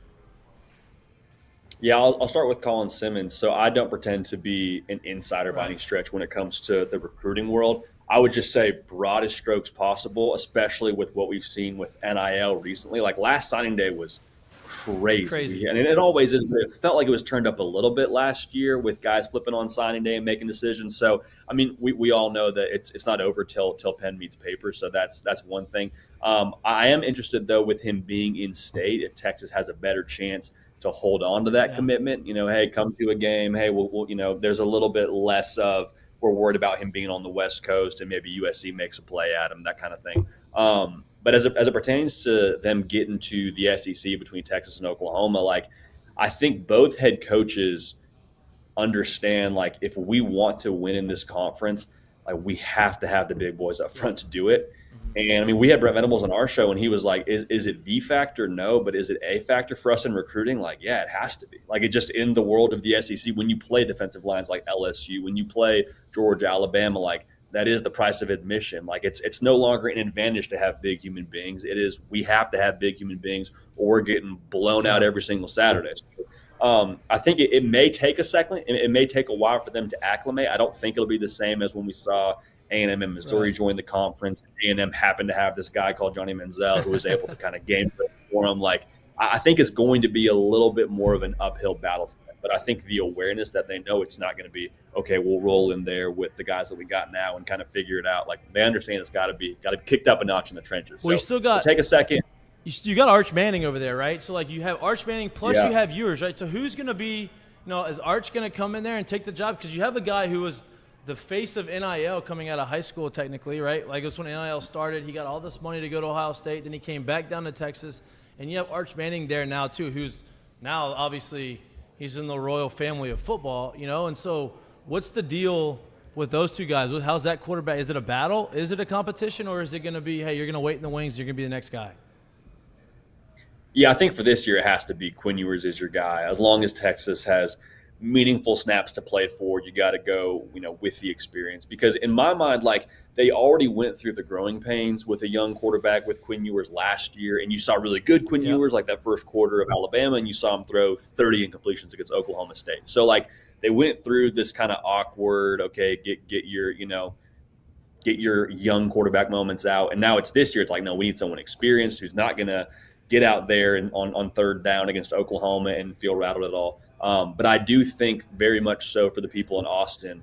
Yeah, I'll start with Colin Simmons. So I don't pretend to be an insider by any stretch when it comes to the recruiting world. I would just say broadest strokes possible, especially with what we've seen with NIL recently. Last signing day was crazy. And it always is, but it felt like it was turned up a little bit last year with guys flipping on signing day and making decisions. So, I mean, we all know that it's not over till pen meets paper. So that's one thing. I am interested, though, with him being in state, if Texas has a better chance to hold on to that commitment. Hey, come to a game. Hey, we'll there's a little bit less of we're worried about him being on the West Coast and maybe USC makes a play at him, that kind of thing. But as it pertains to them getting to the SEC between Texas and Oklahoma, I think both head coaches understand, if we want to win in this conference, we have to have the big boys up front to do it. And, I mean, we had Brent Venables on our show, and he was like, is it the factor? No, but is it a factor for us in recruiting? Yeah, it has to be. It just in the world of the SEC, when you play defensive lines like LSU, when you play Georgia, Alabama, that is the price of admission. It's no longer an advantage to have big human beings. It is, we have to have big human beings or we're getting blown out every single Saturday. So, I think it may take a second. It may take a while for them to acclimate. I don't think it'll be the same as when we saw A&M and Missouri join the conference. A&M happened to have this guy called Johnny Manziel who was able to kind of game for them. I think it's going to be a little bit more of an uphill battle for them. But I think the awareness that they know it's not going to be, okay, we'll roll in there with the guys that we got now and kind of figure it out. They understand it's got to be kicked up a notch in the trenches. Well, you still got take a second. you got Arch Manning over there, right? So, like, you have Arch Manning plus Yeah. you have yours, right? So who's going to be, is Arch going to come in there and take the job? Because you have a guy who was the face of NIL coming out of high school technically, right? Like, it was when NIL started. He got all this money to go to Ohio State. Then he came back down to Texas. And you have Arch Manning there now, too, who's now obviously he's in the royal family of football, And so what's the deal with those two guys? How's that quarterback? Is it a battle? Is it a competition? Or is it going to be, hey, you're going to wait in the wings, you're going to be the next guy? Yeah, I think for this year it has to be Quinn Ewers is your guy. As long as Texas has meaningful snaps to play for, you got to go, with the experience. Because in my mind, like, they already went through the growing pains with a young quarterback with Quinn Ewers last year, and you saw really good Quinn Ewers like that first quarter of Alabama, and you saw him throw 30 incompletions against Oklahoma State. So, like, they went through this kind of awkward, okay, get your young quarterback moments out, and now it's this year. It's like, no, we need someone experienced who's not going to get out there and on third down against Oklahoma and feel rattled at all. But I do think very much so for the people in Austin,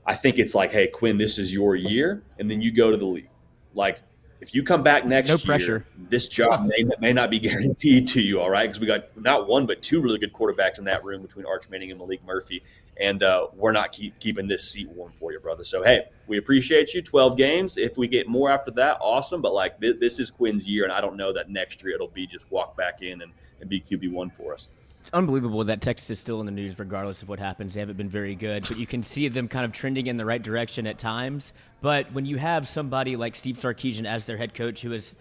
I think it's like, hey, Quinn, this is your year, and then you go to the league. Like, if you come back next year, pressure. This job may not be guaranteed to you, all right? Because we got not one but two really good quarterbacks in that room between Arch Manning and Malik Murphy, and we're not keeping this seat warm for you, brother. So, hey, we appreciate you. 12 games. If we get more after that, awesome. But, like, this is Quinn's year, and I don't know that next year it'll be just walk back in and be QB1 for us. It's unbelievable that Texas is still in the news regardless of what happens. They haven't been very good, but you can see them kind of trending in the right direction at times. But when you have somebody like Steve Sarkisian as their head coach, who has,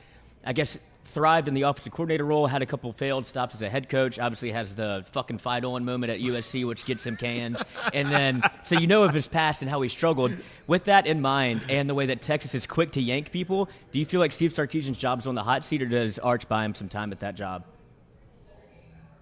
I guess, thrived in the offensive coordinator role, had a couple failed stops as a head coach, obviously has the fucking fight on moment at USC, which gets him canned. And then, so of his past and how he struggled. With that in mind, and the way that Texas is quick to yank people, do you feel like Steve Sarkisian's job is on the hot seat, or does Arch buy him some time at that job?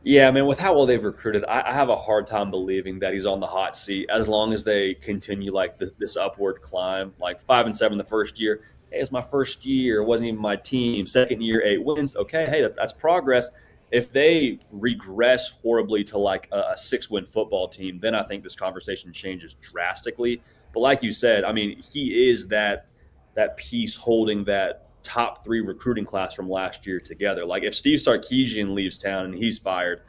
Yeah, I mean, with how well they've recruited, I have a hard time believing that he's on the hot seat as long as they continue like this upward climb. Like 5-7 the first year. Hey, it's my first year. It wasn't even my team. Second year, 8 wins. Okay, hey, that's progress. If they regress horribly to like a 6-win football team, then I think this conversation changes drastically. But like you said, I mean, he is that piece holding that top 3 recruiting class from last year together. Like, if Steve Sarkisian leaves town and he's fired,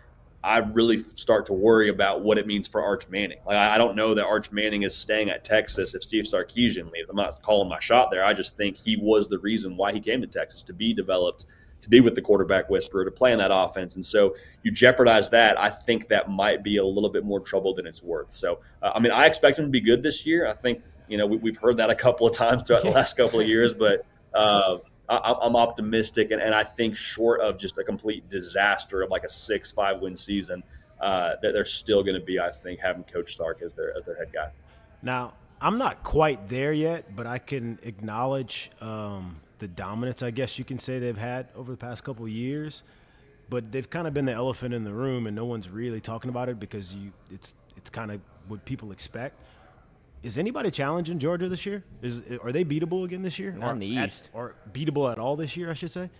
I really start to worry about what it means for Arch Manning. Like, I don't know that Arch Manning is staying at Texas if Steve Sarkisian leaves. I'm not calling my shot there. I just think he was the reason why he came to Texas, to be developed, to be with the quarterback whisperer, to play in that offense. And so you jeopardize that. I think that might be a little bit more trouble than it's worth. So, I mean, I expect him to be good this year. I think, we've heard that a couple of times throughout the last couple of years, but I'm optimistic, and I think short of just a complete disaster of like a 6-5 win season, that they're still going to be, I think, having Coach Sark as their head guy. Now, I'm not quite there yet, but I can acknowledge the dominance, I guess you can say, they've had over the past couple of years. But they've kind of been the elephant in the room, and no one's really talking about it because it's kind of what people expect. Is anybody challenging Georgia this year? Are they beatable again this year? Not in the East. Or beatable at all this year, I should say?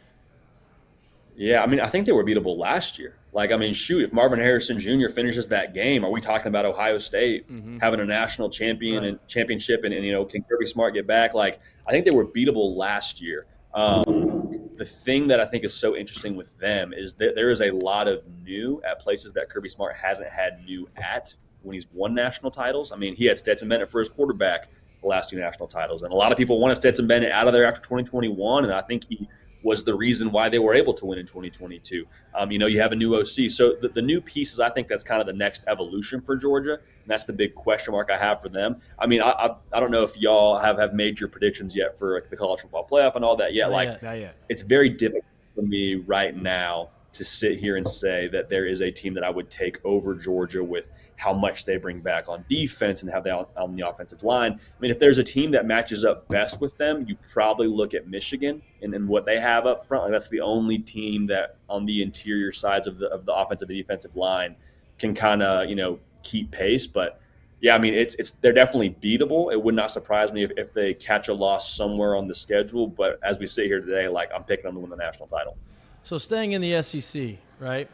Yeah, I mean, I think they were beatable last year. Like, I mean, shoot, if Marvin Harrison Jr. finishes that game, are we talking about Ohio State having a national championship and can Kirby Smart get back? Like, I think they were beatable last year. The thing that I think is so interesting with them is that there is a lot of new at places that Kirby Smart hasn't had new at when he's won national titles. I mean, he had Stetson Bennett for his quarterback the last 2 national titles. And a lot of people wanted Stetson Bennett out of there after 2021, and I think he was the reason why they were able to win in 2022. You have a new OC. So the new pieces, I think that's kind of the next evolution for Georgia, and that's the big question mark I have for them. I mean, I don't know if y'all have made your predictions yet for like the college football playoff and all that yet. Not yet. It's very difficult for me right now to sit here and say that there is a team that I would take over Georgia with how much they bring back on defense and have that on the offensive line. I mean, if there's a team that matches up best with them, you probably look at Michigan and what they have up front. Like, that's the only team that on the interior sides of the offensive and defensive line can kind of, keep pace. But yeah, I mean, they're definitely beatable. It would not surprise me if they catch a loss somewhere on the schedule. But as we sit here today, like, I'm picking them to win the national title. So staying in the SEC, right?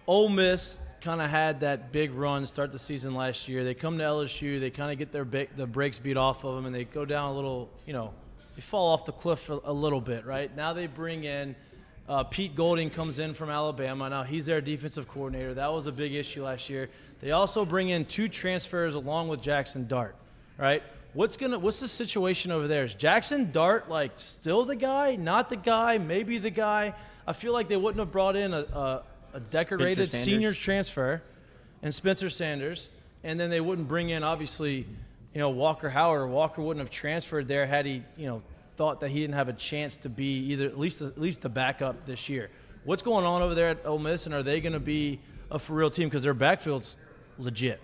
Ole Miss kind of had that big run start the season last year. They come to LSU, they kind of get the brakes beat off of them, and they go down a little, they fall off the cliff a little bit, right? Now they bring in Pete Golding comes in from Alabama. Now he's their defensive coordinator. That was a big issue last year. They also bring in 2 transfers along with Jackson Dart, right? What's the situation over there? Is Jackson Dart like still the guy, not the guy, maybe the guy? I feel like they wouldn't have brought in a decorated seniors transfer and Spencer Sanders, and then they wouldn't bring in obviously, Walker Howard. Walker wouldn't have transferred there had he, thought that he didn't have a chance to be either at least the backup this year. What's going on over there at Ole Miss, and are they going to be a for real team because their backfield's legit?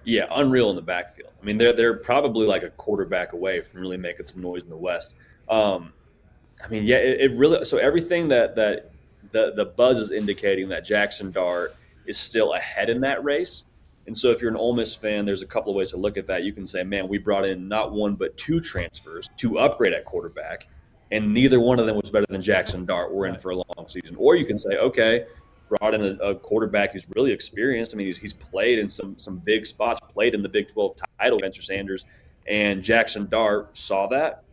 Yeah, unreal in the backfield. I mean, they're probably like a quarterback away from really making some noise in the West. It really. So everything that the buzz is indicating that Jackson Dart is still ahead in that race. And so if you're an Ole Miss fan, there's a couple of ways to look at that. You can say, man, we brought in not 1 but 2 transfers to upgrade at quarterback, and neither one of them was better than Jackson Dart. We're in for a long season. Or you can say, okay, brought in a quarterback who's really experienced. I mean, he's played in some big spots, played in the Big 12 title, Spencer Sanders, and Jackson Dart saw that,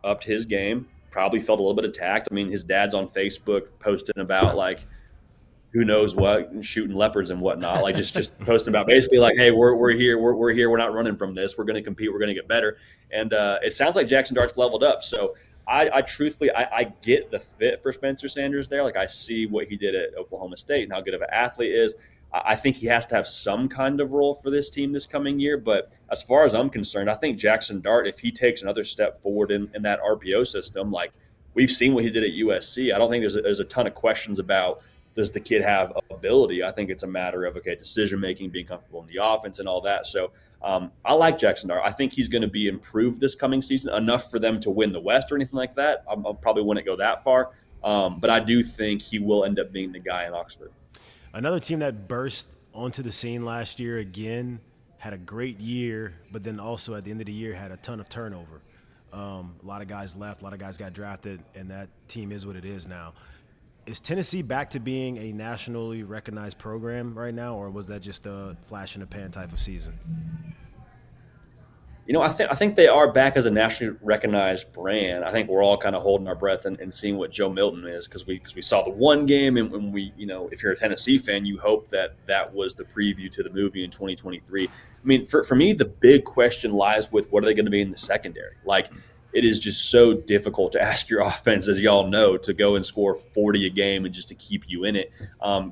upped his game, probably felt a little bit attacked. I mean, his dad's on Facebook posting about like who knows what, shooting leopards and whatnot, like just posting about basically like, hey, we're here, we're not running from this, we're going to compete, we're going to get better. And it sounds like Jackson Dart's leveled up. So I truthfully get the fit for Spencer Sanders there. Like I see what he did at Oklahoma State and how good of an athlete he is. I think he has to have some kind of role for this team this coming year. But as far as I'm concerned, I think Jackson Dart, if he takes another step forward in that RPO system, like we've seen what he did at USC, I don't think there's a ton of questions about does the kid have ability. I think it's a matter of, okay, decision-making, being comfortable in the offense and all that. So I like Jackson Dart. I think he's going to be improved this coming season, enough for them to win the West or anything like that. I probably wouldn't go that far. But I do think he will end up being the guy in Oxford. Another team that burst onto the scene last year again, had a great year, but then also at the end of the year had a ton of turnover. A lot of guys left, a lot of guys got drafted, and that team is what it is now. Is Tennessee back to being a nationally recognized program right now, or was that just a flash in the pan type of season? I think they are back as a nationally recognized brand. I think we're all kind of holding our breath and seeing what Joe Milton is because we saw the one game, and when we, if you're a Tennessee fan, you hope that was the preview to the movie in 2023. I mean, for me, the big question lies with what are they going to be in the secondary? Like, it is just so difficult to ask your offense, as y'all know, to go and score 40 a game and just to keep you in it.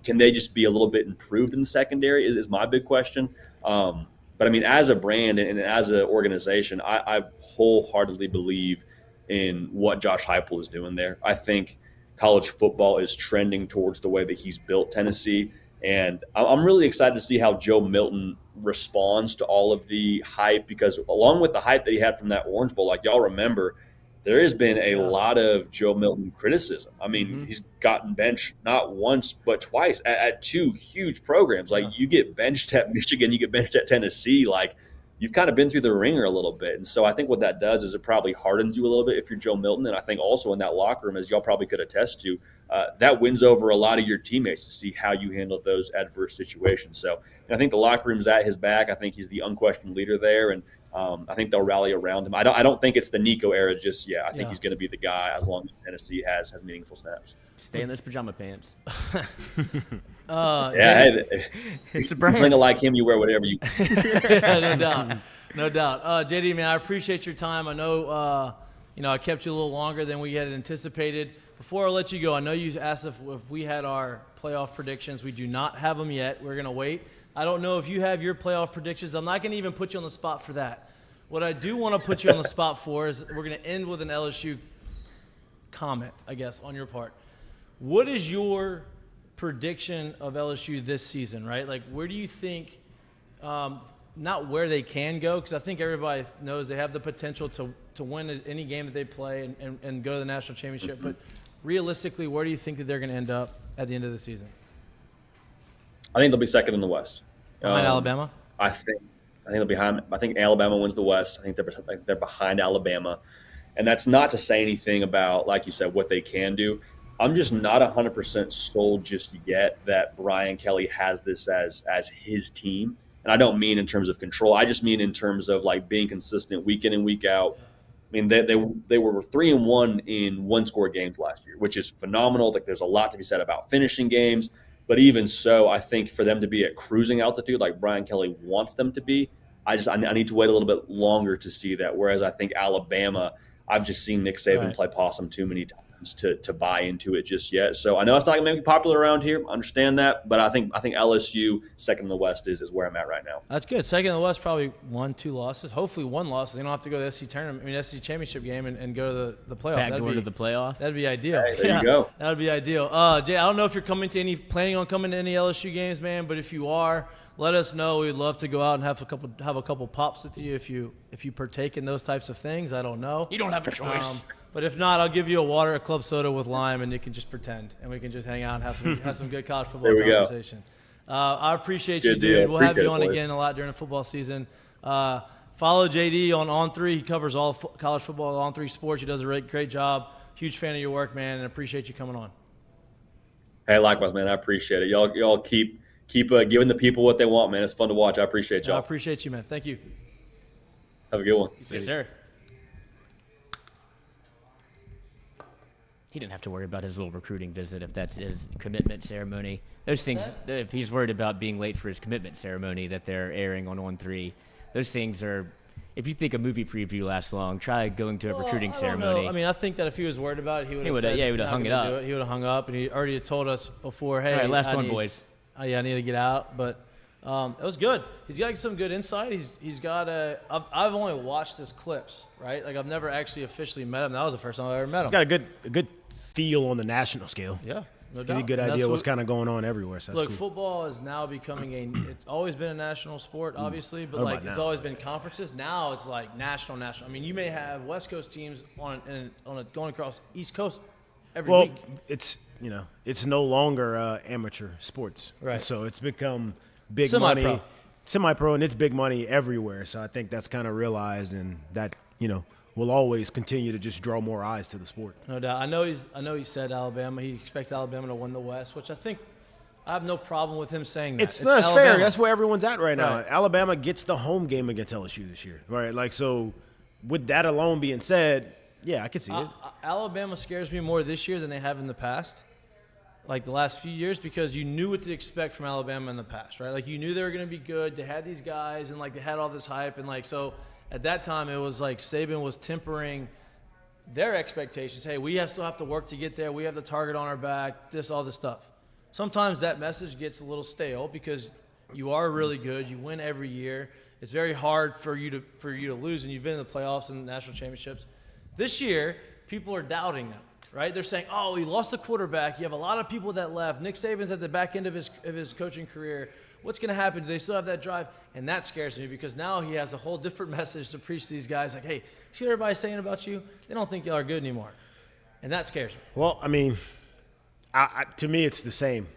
Can they just be a little bit improved in the secondary is my big question. But, I mean, as a brand and as an organization, I wholeheartedly believe in what Josh Heupel is doing there. I think college football is trending towards the way that he's built Tennessee. And I'm really excited to see how Joe Milton responds to all of the hype, because along with the hype that he had from that Orange Bowl, like y'all remember, there has been a lot of Joe Milton criticism. I mean, he's gotten benched not once but twice at 2 huge programs. Like you get benched at Michigan, you get benched at Tennessee. Like you've kind of been through the ringer a little bit. And so I think what that does is it probably hardens you a little bit if you're Joe Milton. And I think also in that locker room, as y'all probably could attest to, that wins over a lot of your teammates to see how you handle those adverse situations. So I think the locker room's at his back. I think he's the unquestioned leader there. And I think they'll rally around him. I don't think it's the Nico era just yet. I think he's going to be the guy as long as Tennessee has meaningful snaps. Stay in those pajama pants. It's a brand. Bring a like him, you wear whatever you. No doubt. JD, man, I appreciate your time. I know, I kept you a little longer than we had anticipated. Before I let you go, I know you asked if we had our playoff predictions. We do not have them yet. We're going to wait. I don't know if you have your playoff predictions. I'm not going to even put you on the spot for that. What I do want to put you on the spot for is we're going to end with an LSU comment, I guess, on your part. What is your prediction of LSU this season, right? Like, where do you think, not where they can go, because I think everybody knows they have the potential to win any game that they play and go to the national championship. But realistically, where do you think that they're going to end up at the end of the season? I think they'll be second in the West. Behind Alabama? I think they'll be behind. I think Alabama wins the West. I think they're behind Alabama. And that's not to say anything about, like you said, what they can do. I'm just not 100% sold just yet that Brian Kelly has this as his team. And I don't mean in terms of control. I just mean in terms of like being consistent week in and week out, mean, they were 3-1 in one-score games last year, which is phenomenal. Like, there's a lot to be said about finishing games. But even so, I think for them to be at cruising altitude like Brian Kelly wants them to be, I need to wait a little bit longer to see that. Whereas I think Alabama, I've just seen Nick Saban play possum too many times to buy into it just yet. So I know it's not going to be popular around here. I understand that, but I think LSU second in the West is where I'm at right now. That's good. Second in the West, probably 1-2 losses. Hopefully 1 loss. They don't have to go to the SEC tournament. I mean, SEC championship game and go to the playoff. Backdoor to the playoff. That'd be ideal. Hey, there you go. That'd be ideal. Jay, I don't know if you're planning on coming to any LSU games, man. But if you are, let us know. We'd love to go out and have a couple pops with you if you partake in those types of things. I don't know. You don't have a choice. But if not, I'll give you a club soda with lime, and you can just pretend, and we can just hang out and have some good college football conversation. I appreciate you, dude. We'll have you on again a lot during the football season. Follow JD on 3. He covers all college football on 3 sports. He does a great job. Huge fan of your work, man, and appreciate you coming on. Hey, likewise, man. I appreciate it. Y'all keep giving the people what they want, man. It's fun to watch. I appreciate y'all. I appreciate you, man. Thank you. Have a good one. Yes, sir. He didn't have to worry about his little recruiting visit if that's his commitment ceremony. Those things, if he's worried about being late for his commitment ceremony that they're airing on 3, those things are, if you think a movie preview lasts long, try going to a recruiting ceremony. I mean, I think that if he was worried about it, he would have said, he would have hung it up. He would have hung up, and he already had told us before, hey, all right, last one, boys. I need to get out. But it was good. He's got some good insight. He's got I've only watched his clips, right? Like, I've never actually officially met him. That was the first time I ever met him. He's got a good feel on the national scale. Yeah. No Give you a doubt. good idea what's kind of going on everywhere. So that's cool. Football is now becoming it's always been a national sport, obviously, but it's always been conferences. Now it's like national. I mean, you may have West Coast teams going across East Coast every week. It's it's no longer amateur sports, right? So it's become big Semi-pro. money, semi-pro, and it's big money everywhere. So I think that's kind of realized, and that will always continue to just draw more eyes to the sport. No doubt. I know he said Alabama. He expects Alabama to win the West, which I think I have no problem with him saying that. It's fair. That's where everyone's at right now. Right. Alabama gets the home game against LSU this year, right? Like, so with that alone being said, yeah, I can see it. Alabama scares me more this year than they have in the past, like the last few years, because you knew what to expect from Alabama in the past, right? Like, you knew they were going to be good. They had these guys, and like they had all this hype, and like so. At that time, it was like Saban was tempering their expectations. Hey, we still have to work to get there. We have the target on our back, all this stuff. Sometimes that message gets a little stale because you are really good. You win every year. It's very hard for you to lose, and you've been in the playoffs and national championships. This year, people are doubting them, right? They're saying, oh, he lost the quarterback. You have a lot of people that left. Nick Saban's at the back end of his coaching career. What's going to happen? Do they still have that drive? And that scares me because now he has a whole different message to preach to these guys. Like, hey, see what everybody's saying about you? They don't think y'all are good anymore. And that scares me. Well, I mean, to me, it's the same.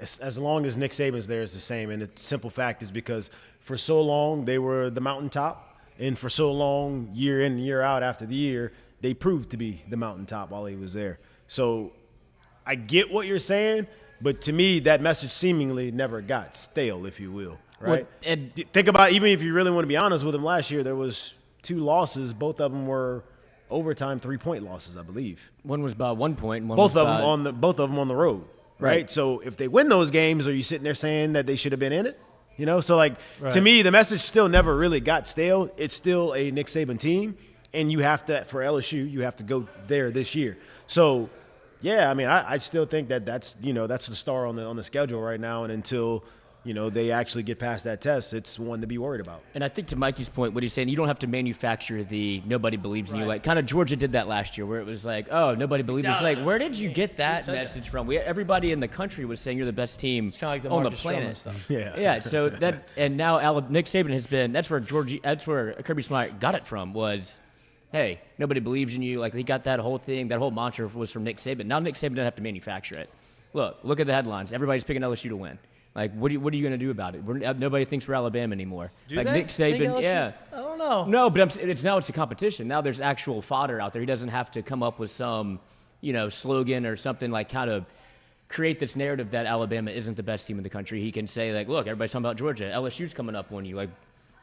As long as Nick Saban's there, it's the same. And the simple fact is because for so long they were the mountaintop, and for so long, year in and year out after the year, they proved to be the mountaintop while he was there. So I get what you're saying. But to me, that message seemingly never got stale, if you will, right? Think about, even if you really want to be honest with him, last year there was 2 losses. Both of them were overtime 3-point losses, I believe. One was by 1 point. And both of them on the road, right? So if they win those games, are you sitting there saying that they should have been in it? So like to me, the message still never really got stale. It's still a Nick Saban team, and you have to, for LSU, you have to go there this year. So. Yeah, I mean, I still think that's the star on the schedule right now, and until they actually get past that test, it's one to be worried about. And I think to Mikey's point, what he's saying, you don't have to manufacture the nobody believes in you. Like, kind of Georgia did that last year, where it was like, oh, nobody believes us. Like, where did you get that message from? Everybody in the country was saying you're the best team like the on the Marcus planet. Stuff. Yeah. So that, and now Nick Saban has been. That's where Kirby Smart got it from. Was, hey, nobody believes in you. Like, he got that whole thing, that whole mantra was from Nick Saban. Now Nick Saban doesn't have to manufacture it. Look at the headlines. Everybody's picking LSU to win. Like, what are you going to do about it? Nobody thinks we're Alabama anymore. Nick Saban, yeah. I don't know. No, but it's a competition. Now there's actual fodder out there. He doesn't have to come up with some, slogan or something like how to create this narrative that Alabama isn't the best team in the country. He can say, like, look, everybody's talking about Georgia. LSU's coming up on you. Like,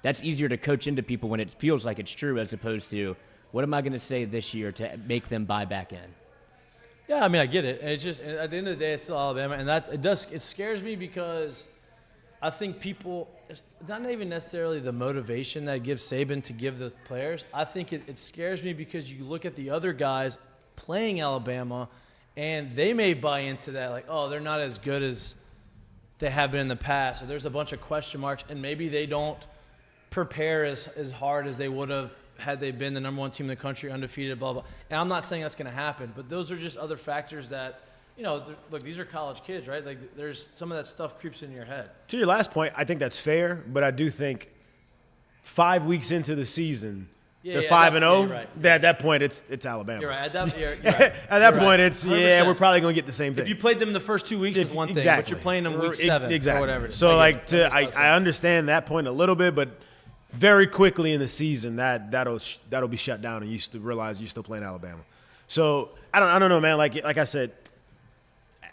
that's easier to coach into people when it feels like it's true as opposed to, What am I going to say this year to make them buy back in? Yeah, I mean, I get it. And it's just at the end of the day, it's still Alabama, and it scares me because I think people. It's not even necessarily the motivation that gives Saban to give the players. I think it scares me because you look at the other guys playing Alabama, and they may buy into that, like, oh, they're not as good as they have been in the past, or there's a bunch of question marks, and maybe they don't prepare as hard as they would have had they been the number one team in the country, undefeated, blah, blah. And I'm not saying that's going to happen, but those are just other factors that, look, these are college kids, right? Like, there's some of that stuff creeps in your head. To your last point, I think that's fair, but I do think 5 weeks into the season, they're 5-0. Right. At that point, it's Alabama. You're right. You're right. At that point, it's 100%. we're probably going to get the same thing. If you played them the first 2 weeks, it's one thing, but you're playing them week 7 or whatever. So, I understand that point a little bit, but very quickly in the season, that'll be shut down, and you still realize you're still playing Alabama. So I don't know, man. Like I said,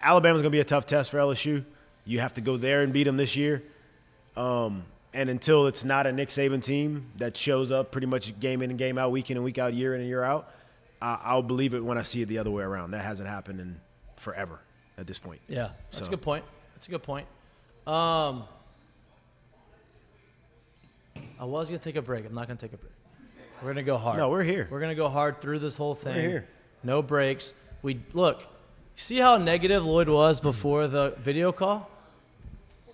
Alabama's going to be a tough test for LSU. You have to go there and beat them this year. And until it's not a Nick Saban team that shows up pretty much game in and game out, week in and week out, year in and year out, I'll believe it when I see it the other way around. That hasn't happened in forever at this point. Yeah, that's a good point. That's a good point. I was going to take a break. I'm not going to take a break. We're going to go hard. No, we're here. We're going to go hard through this whole thing. We're here. No breaks. See how negative Lloyd was before the video call?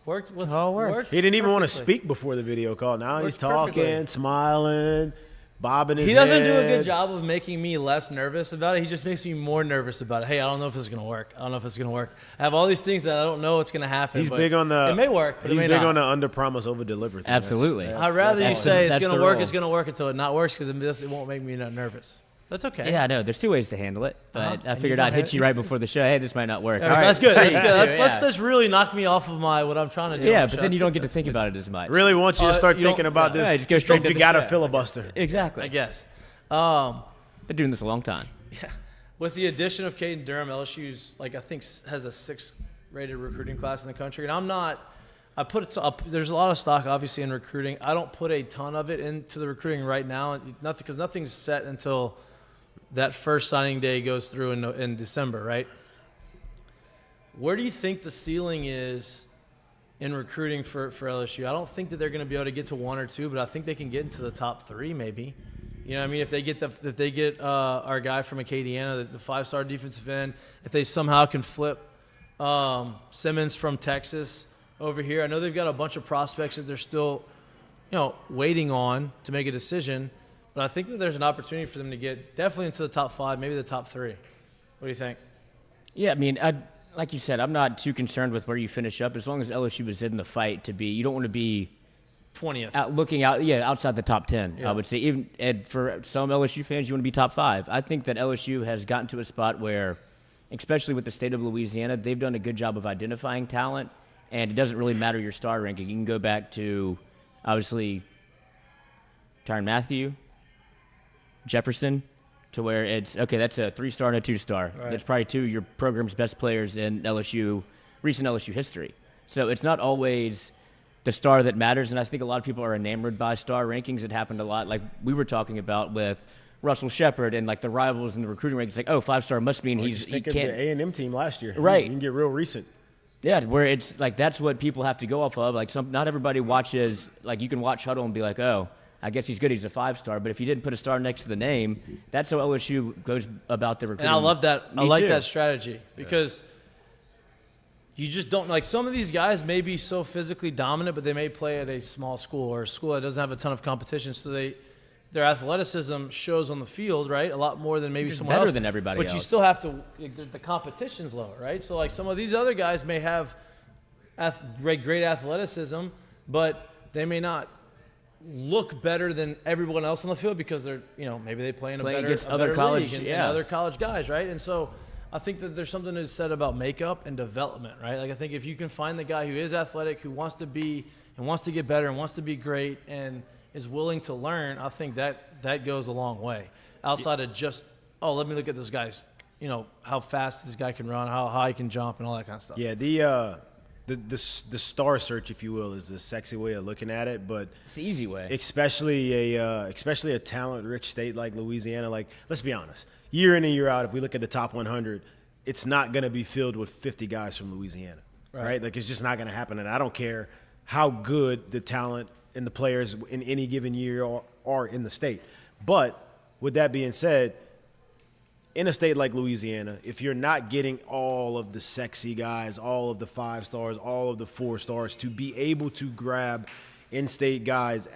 Worked. He didn't even want to speak before the video call. Now he's talking, perfectly. Smiling, bobbing his head. He doesn't do a good job of making me less nervous about it. He just makes me more nervous about it. Hey, I don't know if this is going to work. I have all these things that I don't know what's going to happen. He's big on the. It may work, but he's it may big not. on the under promise, over deliver thing. Absolutely. I'd rather you say it's going to work. rule. It's going to work until it not works because it won't make me not nervous. That's okay. Yeah, I know. There's 2 ways to handle it, but I And figured you I'd hit you right before the show. Hey, this might not work. Yeah, All right. that's good. That's good. Yeah. Let's really knock me off of what I'm trying to do. Yeah, on the but show. then you That's don't good. get to think about it as much. Really wants you to start you don't- thinking about yeah. this. Yeah, just go straight if to you the got a show. filibuster. Exactly. I guess. Been doing this a long time. Yeah. With the addition of Caden Durham, LSU's I think has a 6th rated recruiting class in the country, and I'm not. I put it up. There's a lot of stock, obviously, in recruiting. I don't put a ton of it into the recruiting right now, because nothing's set until that first signing day goes through in December, right? Where do you think the ceiling is in recruiting for LSU? I don't think that they're going to be able to get to 1 or 2, but I think they can get into the top 3 maybe. You know what I mean? If they get our guy from Acadiana, the 5-star defensive end, if they somehow can flip Simmons from Texas over here. I know they've got a bunch of prospects that they're still, waiting on to make a decision. But I think that there's an opportunity for them to get definitely into the top 5, maybe the top 3. What do you think? Yeah, I mean, like you said, I'm not too concerned with where you finish up as long as LSU is in the fight to be. You don't want to be 20th. Outside the top 10. Yeah. I would say and for some LSU fans, you want to be top 5. I think that LSU has gotten to a spot where, especially with the state of Louisiana, they've done a good job of identifying talent, and it doesn't really matter your star ranking. You can go back to, obviously, Tyrann Mathieu, Jefferson, to where it's okay. That's a 3-star and a 2-star. Right. That's probably 2 of your program's best players in recent LSU history. So it's not always the star that matters, and I think a lot of people are enamored by star rankings. It happened a lot, like we were talking about with Russell Shepard and like the rivals in the recruiting rankings. Like, 5-star must mean he Think of can't. the A&M team last year. Right. You can get real recent. Yeah, where it's like that's what people have to go off of. Like not everybody watches. Like you can watch Huddle and be like, oh, I guess he's good. He's a 5-star. But if you didn't put a star next to the name, that's how LSU goes about their recruiting. And I love that. Me I like too. that strategy because you just don't some of these guys may be so physically dominant, but they may play at a small school or a school that doesn't have a ton of competition. So their athleticism shows on the field, right? A lot more than maybe Just someone better else. than everybody but else. you still have to. The competition's lower, right? So some of these other guys may have great athleticism, but they may not look better than everyone else on the field because they're maybe they play in a Playing better against a other better college- league and yeah. other college guys, right? And so I think that there's something to be said about makeup and development, right? Like I think if you can find the guy who is athletic, who wants to be and wants to get better and wants to be great and is willing to learn, I think that goes a long way. Outside of just, let me look at this guy's, how fast this guy can run, how high he can jump, and all that kind of stuff. Yeah, the star search, if you will, is the sexy way of looking at it, but It's the easy way. especially a talent-rich state like Louisiana. Like, let's be honest, year in and year out, if we look at the top 100, it's not going to be filled with 50 guys from Louisiana, right? Like, it's just not going to happen, and I don't care how good the talent and the players in any given year are in the state. But with that being said, in a state like Louisiana, if you're not getting all of the sexy guys, all of the 5 stars, all of the 4 stars, to be able to grab in-state guys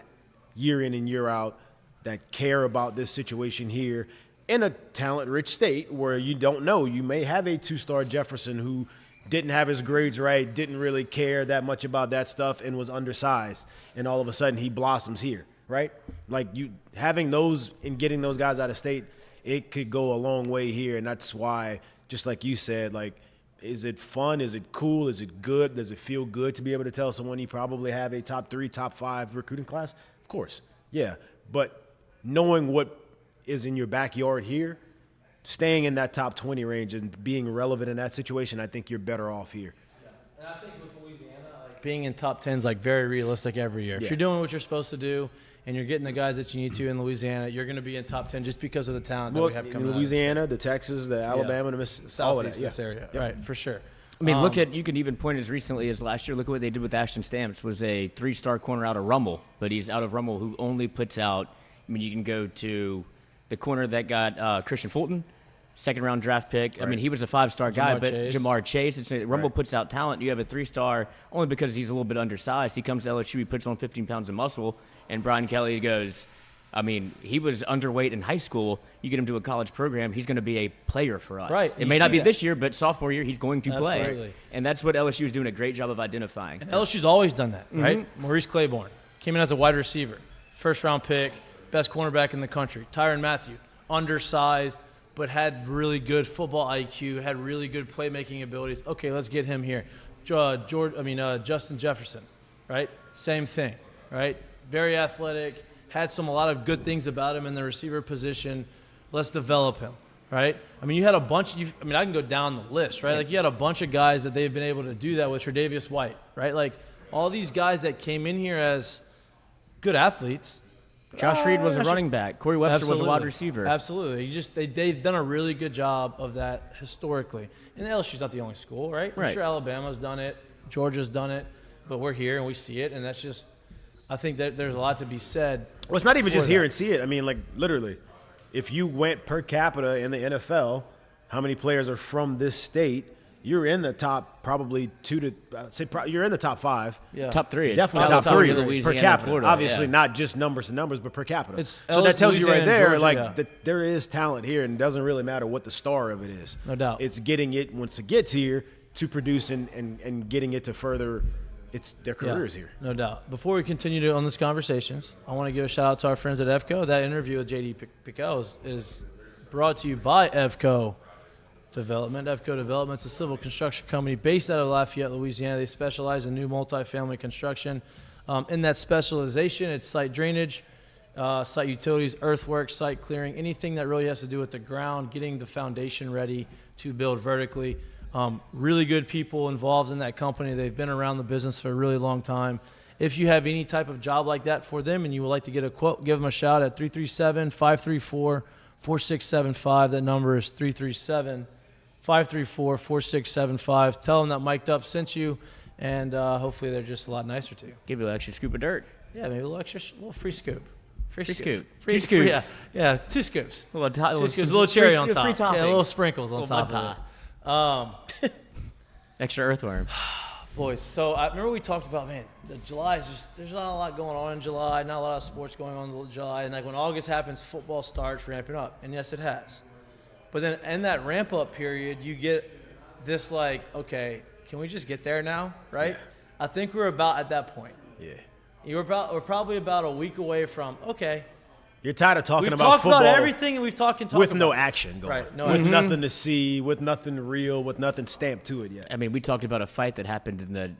year in and year out that care about this situation here in a talent-rich state where you don't know, you may have a 2-star Jefferson who didn't have his grades right, didn't really care that much about that stuff, and was undersized, and all of a sudden he blossoms here, right? Like, you having those and getting those guys out of state, it could go a long way here, and that's why, just like you said, like, is it fun? Is it cool? Is it good? Does it feel good to be able to tell someone you probably have a top 3, top 5 recruiting class? Of course, yeah. But knowing what is in your backyard here, staying in that top 20 range and being relevant in that situation, I think you're better off here. Yeah. And I think with Louisiana, like, being in top 10 is like very realistic every year. If you're doing what you're supposed to do, and you're getting the guys that you need to in Louisiana, you're going to be in top 10 just because of the talent that we have coming out. Louisiana, the Texas, the Alabama, the Mississippi, all of that. Southeast area, right, for sure. I mean, you can even point as recently as last year. Look at what they did with Ashton Stamps. Was a 3-star corner out of Rummel, but he's out of Rummel who only puts out. I mean, you can go to the corner that got Christian Fulton, 2nd-round draft pick. Right. I mean, he was a 5-star guy, but Jamar Chase. Rummel puts out talent. You have a 3-star only because he's a little bit undersized. He comes to LSU, he puts on 15 pounds of muscle, and Brian Kelly goes, I mean, he was underweight in high school. You get him to a college program, he's going to be a player for us. Right. It may not be this year, but sophomore year, he's going to play. Absolutely. And that's what LSU is doing a great job of identifying. And LSU's always done that, right? Maurice Claiborne came in as a wide receiver, 1st-round pick, best cornerback in the country. Tyrann Mathieu, undersized, but had really good football IQ, had really good playmaking abilities. Okay, let's get him here. Justin Jefferson, right? Same thing, right? Very athletic, had a lot of good things about him in the receiver position. Let's develop him, right? I mean, you had a bunch. I can go down the list, right? Like, you had a bunch of guys that they've been able to do that with. Tre'Davious White, right? Like, all these guys that came in here as good athletes. Josh Reed was a running back. Corey Webster was a wide receiver. Absolutely. They've done a really good job of that historically. And LSU's not the only school, right? I'm sure Alabama's done it. Georgia's done it. But we're here and we see it, and that's just – I think that there's a lot to be said. Well, it's not even just here and see it. I mean, like, literally, if you went per capita in the NFL, how many players are from this state? You're in the top probably you're in the top 5. Yeah. Top 3. Definitely top 3 per capita. Florida, Obviously, not just numbers to numbers, but per capita. So that tells you right there, Georgia, like, that there is talent here, and it doesn't really matter what the star of it is. No doubt. It's getting it once it gets here to produce and getting it to further their careers here. No doubt. Before we continue on this conversations, I want to give a shout out to our friends at EFCO. That interview with JD Pickell is brought to you by EFCO Development. EFCO Development is a civil construction company based out of Lafayette, Louisiana. They specialize in new multifamily construction. In that specialization, it's site drainage, site utilities, earthwork, site clearing, anything that really has to do with the ground, getting the foundation ready to build vertically. Really good people involved in that company. They've been around the business for a really long time. If you have any type of job like that for them and you would like to get a quote, give them a shout at 337-534-4675. That number is 337-534-4675. Tell them that Mik'd Up sent you, and hopefully they're just a lot nicer to you. Give you an extra scoop of dirt. Yeah, maybe a little free scoop. Free scoop. Two scoops. Yeah, 2 scoops. A little cherry on top. Free toppings. Yeah, little sprinkles on top of it. Extra earthworm. Boys, so I remember we talked about, man, July is just, there's not a lot going on in July, not a lot of sports going on in July. And, like, when August happens, football starts ramping up. And, yes, it has. But then in that ramp-up period, you get this, like, okay, can we just get there now, right? Yeah. I think we're about at that point. Yeah. We're probably about a week away from, okay. You're tired of talking about football. We've talked about everything, and we've talked with no action going. Right. No with nothing to see, with nothing real, with nothing stamped to it yet. I mean, we talked about a fight that happened in the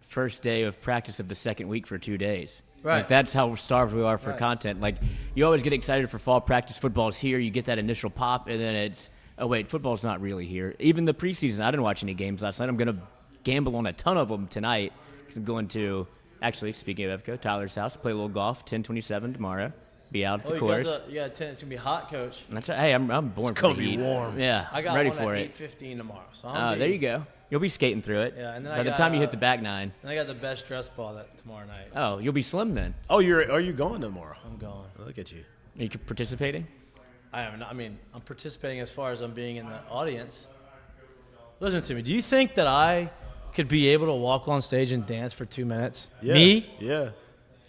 first day of practice of the second week for 2 days. Right. Like, that's how starved we are for content. Like, you always get excited for fall practice. Football's here. You get that initial pop, and then it's, oh, wait, football's not really here. Even the preseason, I didn't watch any games last night. I'm going to gamble on a ton of them tonight because I'm going to, actually, speaking of EFCO, Tyler's house, play a little golf, 10:27 tomorrow. Be out at the course. You got 10. It's gonna be hot, coach. That's right. Hey, I'm born for gonna the be heat. warm. Yeah, I got ready one for at it. 8:15 tomorrow. So There you go. You'll be skating through it. Yeah, and then by I the got, time you hit the back nine. And I got the best dress ball that tomorrow night. Oh, you'll be slim then. Oh, are you going tomorrow? I'm going. Look at you. Are you participating? I am. I mean, I'm participating as far as I'm being in the audience. Listen to me. Do you think that I could be able to walk on stage and dance for 2 minutes? Yeah. Me? Yeah.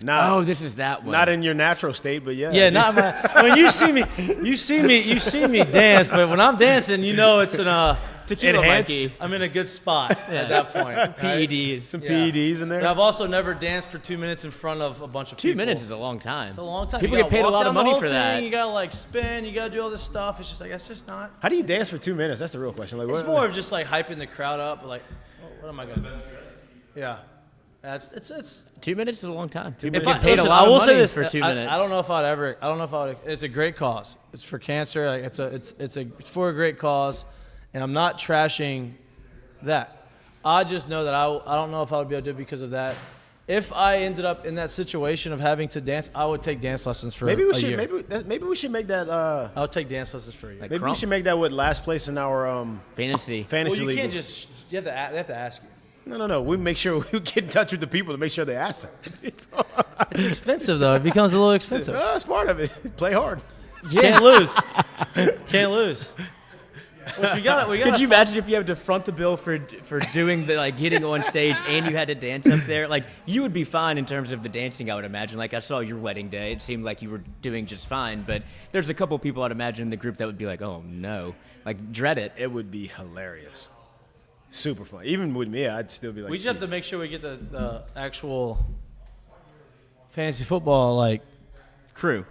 Oh, this is that one. Not in your natural state, but yeah. Yeah, not my. I mean, you see me dance, but when I'm dancing, you know it's an Tequila enhanced. Mikey. I'm in a good spot at that point. right? PEDs. Some Yeah. PEDs in there. And I've also never danced for 2 minutes in front of a bunch of 2 people. minutes is a long time. It's a long time. People You get gotta paid a walk lot of down the money whole for that. thing, You gotta like spin. You gotta do all this stuff. It's just like that's just not. How do you dance for 2 minutes? That's the real question. Like, It's what- more of just like hyping the crowd up. Like, what am I gonna do? Yeah, it's. 2 minutes is a long time. If People I, get paid listen, a lot I will of say money this for 2 minutes. I don't know if I'd ever. I don't know if I would. It's a great cause. It's for cancer. Like it's for a great cause, and I'm not trashing that. I just know that I don't know if I would be able to do it because of that. If I ended up in that situation of having to dance, I would take dance lessons for Maybe we a should. year. Maybe we should make that. I would take dance lessons for a year. Like Maybe crump. we should make that with last place in our Fantasy. fantasy Well, you league. can't just. You have to. They have to ask you. No. We make sure we get in touch with the people to make sure they ask them. It's expensive though. It becomes a little expensive. That's part of it. Play hard. Can't lose. Can't lose. Which we got. Could you imagine if you had to front the bill for doing the like getting on stage and you had to dance up there? Like you would be fine in terms of the dancing, I would imagine. Like I saw your wedding day, it seemed like you were doing just fine. But there's a couple people I'd imagine in the group that would be like, oh no, like dread it. It would be hilarious. Super fun. Even with me, I'd still be like. We just have to Jesus. make sure we get the actual fantasy football like Crew,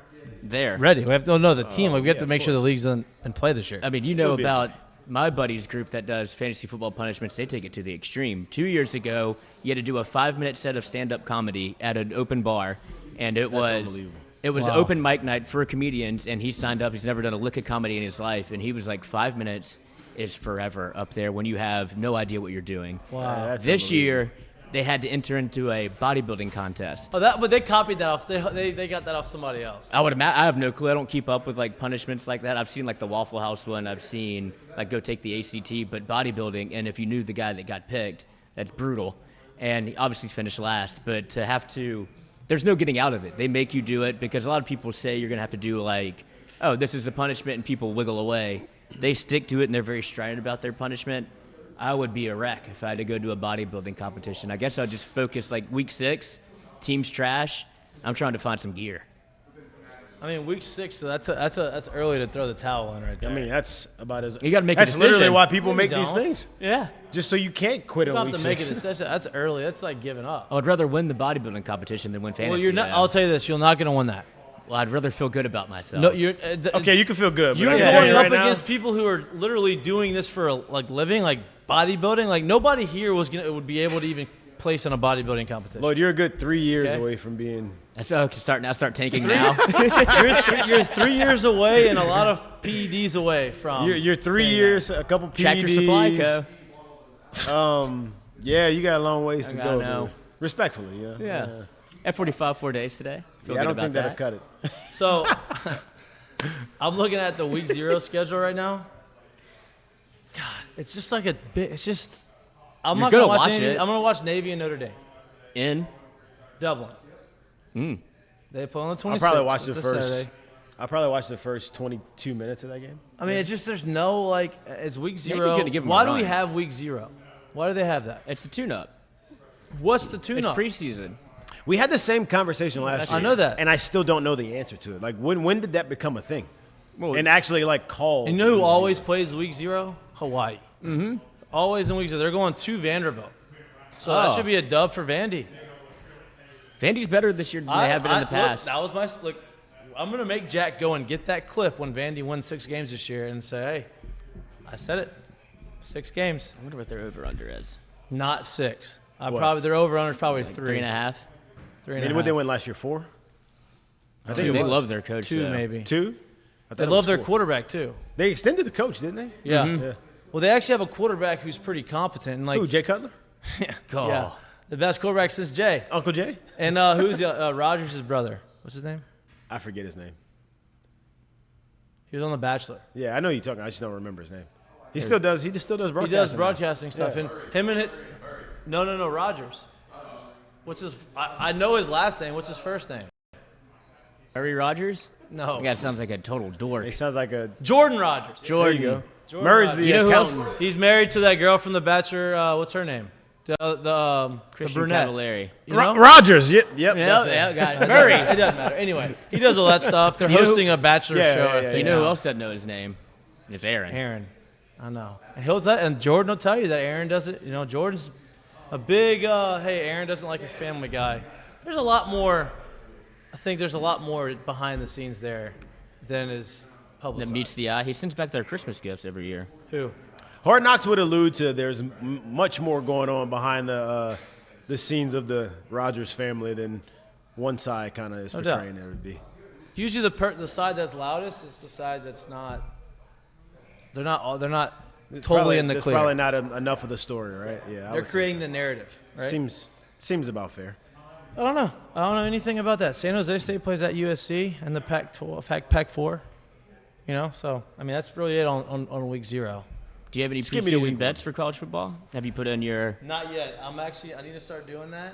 there. ready. We have to know the team. Like we have yeah, to of make sure the course. league's in play this year. I mean, you know It'll be about my buddy's group that does fantasy football punishments. They take it to the extreme. 2 years ago, you had to do a 5-minute set of stand-up comedy at an open bar, and it was unbelievable. it was Wow. open mic night for comedians. And he signed up. He's never done a lick of comedy in his life, and he was like, 5 minutes is forever up there when you have no idea what you're doing. Wow. That's This unbelievable. year, they had to enter into a bodybuilding contest. Oh, but they copied that off. They got that off somebody else. I have no clue. I don't keep up with like punishments like that. I've seen like the Waffle House one. I've seen like go take the ACT, but bodybuilding. And if you knew the guy that got picked, that's brutal. And he obviously finished last. But to have to, there's no getting out of it. They make you do it because a lot of people say you're gonna have to do like, oh, this is the punishment, and people wiggle away. They stick to it and they're very strident about their punishment. I would be a wreck if I had to go to a bodybuilding competition. I guess I'd just focus like week 6, team's trash. I'm trying to find some gear. I mean, week 6. So that's early to throw the towel in right there. I mean, that's about as. You gotta make a That's literally decision. why people No, make you these don't. things. Yeah. Just so you can't quit you on don't have week to make a 6. decision. That's early. That's like giving up. I would rather win the bodybuilding competition than win fantasy. Well, you're not. though. I'll tell you this. You're not going to win that. Well, I'd rather feel good about myself. No, you're. Okay, you can feel good. But You're I can tell going you up right now, against people who are literally doing this for a living, like bodybuilding. Like nobody here would be able to even place in a bodybuilding competition. Lloyd, you're a good 3 years Okay. away from being. That's okay. Start tanking now. you're 3 years away and a lot of PEDs away from. You're 3 paying years, a couple PEDs. Tractor Supply Co. Yeah, you got a long ways to I go. know. dude. Respectfully, yeah. Yeah. F45 4 days today. Feel Yeah, I good don't about think that'll that. cut it. So, I'm looking at the week 0 schedule right now. God, it's just like a bit. It's just. I'm You're not gonna gonna watch watch any. it. I'm gonna watch Navy and Notre Dame. In. Dublin. Mm. They play on the 26th. I'll probably watch the It's a first. Saturday. I'll probably watch the first 22 minutes of that game. I mean, it's just there's no like. It's week 0. gonna give 'em a Why do we run. have week 0? Why do they have that? It's the tune-up. What's the It's tune-up? preseason. We had the same conversation last year. I know that. and I still don't know the answer to it. Like, when did that become a thing? Well, And actually, like, call. You know who always plays week 0? Hawaii. Mm-hmm. Always in week 0. They're going to Vanderbilt. So that Oh. should be a dub for Vandy. Vandy's better this year than they have been in the past. Look, that was my look. I'm gonna make Jack go and get that clip when Vandy wins 6 games this year and say, "Hey, I said it, 6 games, I wonder what their over/under is. not 6." What? Their over/under is probably Like 3, 3.5. 3 I and a mean, what they half. win last year? 4? I think they love their coach. 2 though. maybe. 2? I thought They it love was their 4. quarterback too. They extended the coach, didn't they? Yeah. Yeah. Well, they actually have a quarterback who's pretty competent. And like, Who? Jay Cutler? Oh. Yeah. The best quarterback since Jay. Uncle Jay? And who's Rogers' brother? What's his name? I forget his name. He was on The Bachelor. Yeah, I know you're talking. I just don't remember his name. He still does broadcasting. He does now. broadcasting stuff. Yeah. And him and it. No, Rogers. What's his? I know his last name. What's his first name? Murray Rogers? No. That guy sounds like a total dork. He sounds like a Jordan Rogers. Jordan. There you go. Jordan Murray's Rogers. the You know who else? accountant. He's married to that girl from The Bachelor. What's her name? The Christian brunette. Cavallari. You know? Rogers. Yep. Yeah, got it. Murray. It doesn't matter. Anyway, he does all that stuff. They're You know- hosting a Bachelor Yeah, show. yeah, I yeah, think. You know who else doesn't know his name? It's Aaron. Aaron. I know. And Jordan will tell you that Aaron doesn't. You know, Jordan's a big. Hey, Aaron doesn't like his family guy. There's a lot more. I think there's a lot more behind the scenes there than is That publicized. meets the eye. He sends back their Christmas gifts every year. Who? Hard Knocks would allude to there's much more going on behind the scenes of the Rogers family than one side kind of is No doubt. portraying it would be. Usually the side that's loudest is the side that's not. They're not totally in the It's clear. probably not enough of the story, right? Yeah, I They're would say creating so. the narrative, right? Seems about fair. I don't know. I don't know anything about that. San Jose State plays at USC and the Pac-4. You know, so I mean that's really it on week 0. Do you have any Just give me the preseason week bets for college football? Have you put in your Not yet. I need to start doing that.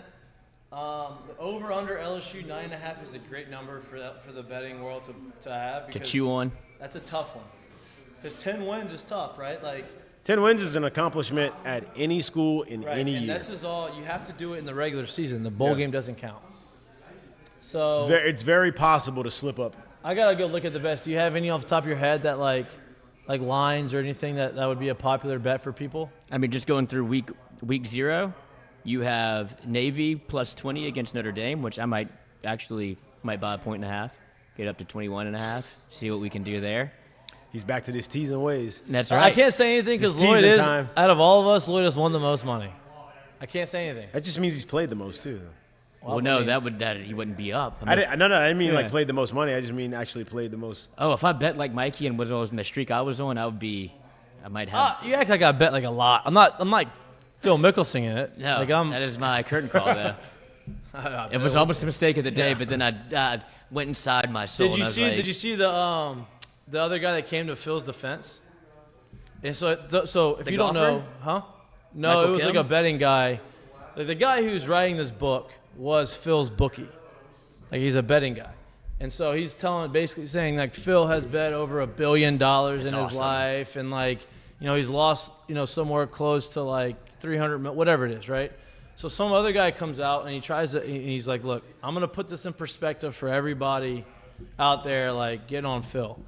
The over/under LSU 9.5 is a great number for the betting world to have to because chew on? That's a tough one. Because 10 wins is tough, right? Like 10 wins is an accomplishment at any school in right, any and year. this is all you have to do it in the regular season. The bowl game doesn't count. So It's very possible to slip up. I gotta go look at the best. Do you have any off the top of your head that like lines or anything that would be a popular bet for people? I mean, just going through week 0, you have Navy plus 20 against Notre Dame, which I might buy a point and a half, get up to 21.5, see what we can do there. He's back to his T's and ways. That's I right. can't say anything because It's Lloyd teasing is time. out of all of us. Lloyd has won the most money. I can't say anything. That just means he's played the most too. Well, no, that he wouldn't be up. I didn't mean like Yeah. played the most money. I just mean actually played the most. Oh, if I bet like Mikey and was in the streak I was on, I might have. You act like I bet like a lot. I'm like Phil Mickelson in it. No, like that is my curtain call though. It was almost a mistake of the day, but then I went inside my soul. Did you and I was see? like, Did you see the other guy that came to Phil's defense? And so if The you don't golfer? know, huh? No, Michael it was like Kim? a betting guy. Like the guy who's writing this book was Phil's bookie. Like he's a betting guy. And so he's basically saying like Phil has bet over $1 billion in his awesome. life, and like he's lost somewhere close to like 300 whatever it is, right? So some other guy comes out and he's like, look, I'm gonna put this in perspective for everybody out there, like get on Phil.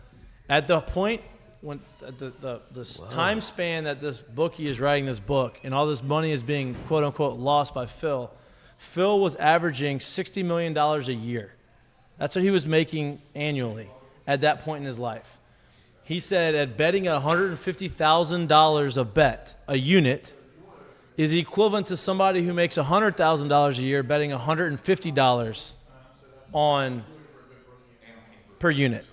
At the point when the time span that this bookie is writing this book and all this money is being quote unquote lost by Phil was averaging $60 million a year. That's what he was making annually at that point in his life. He said at betting $150,000 a bet, a unit, is equivalent to somebody who makes $100,000 a year betting $150 on per unit.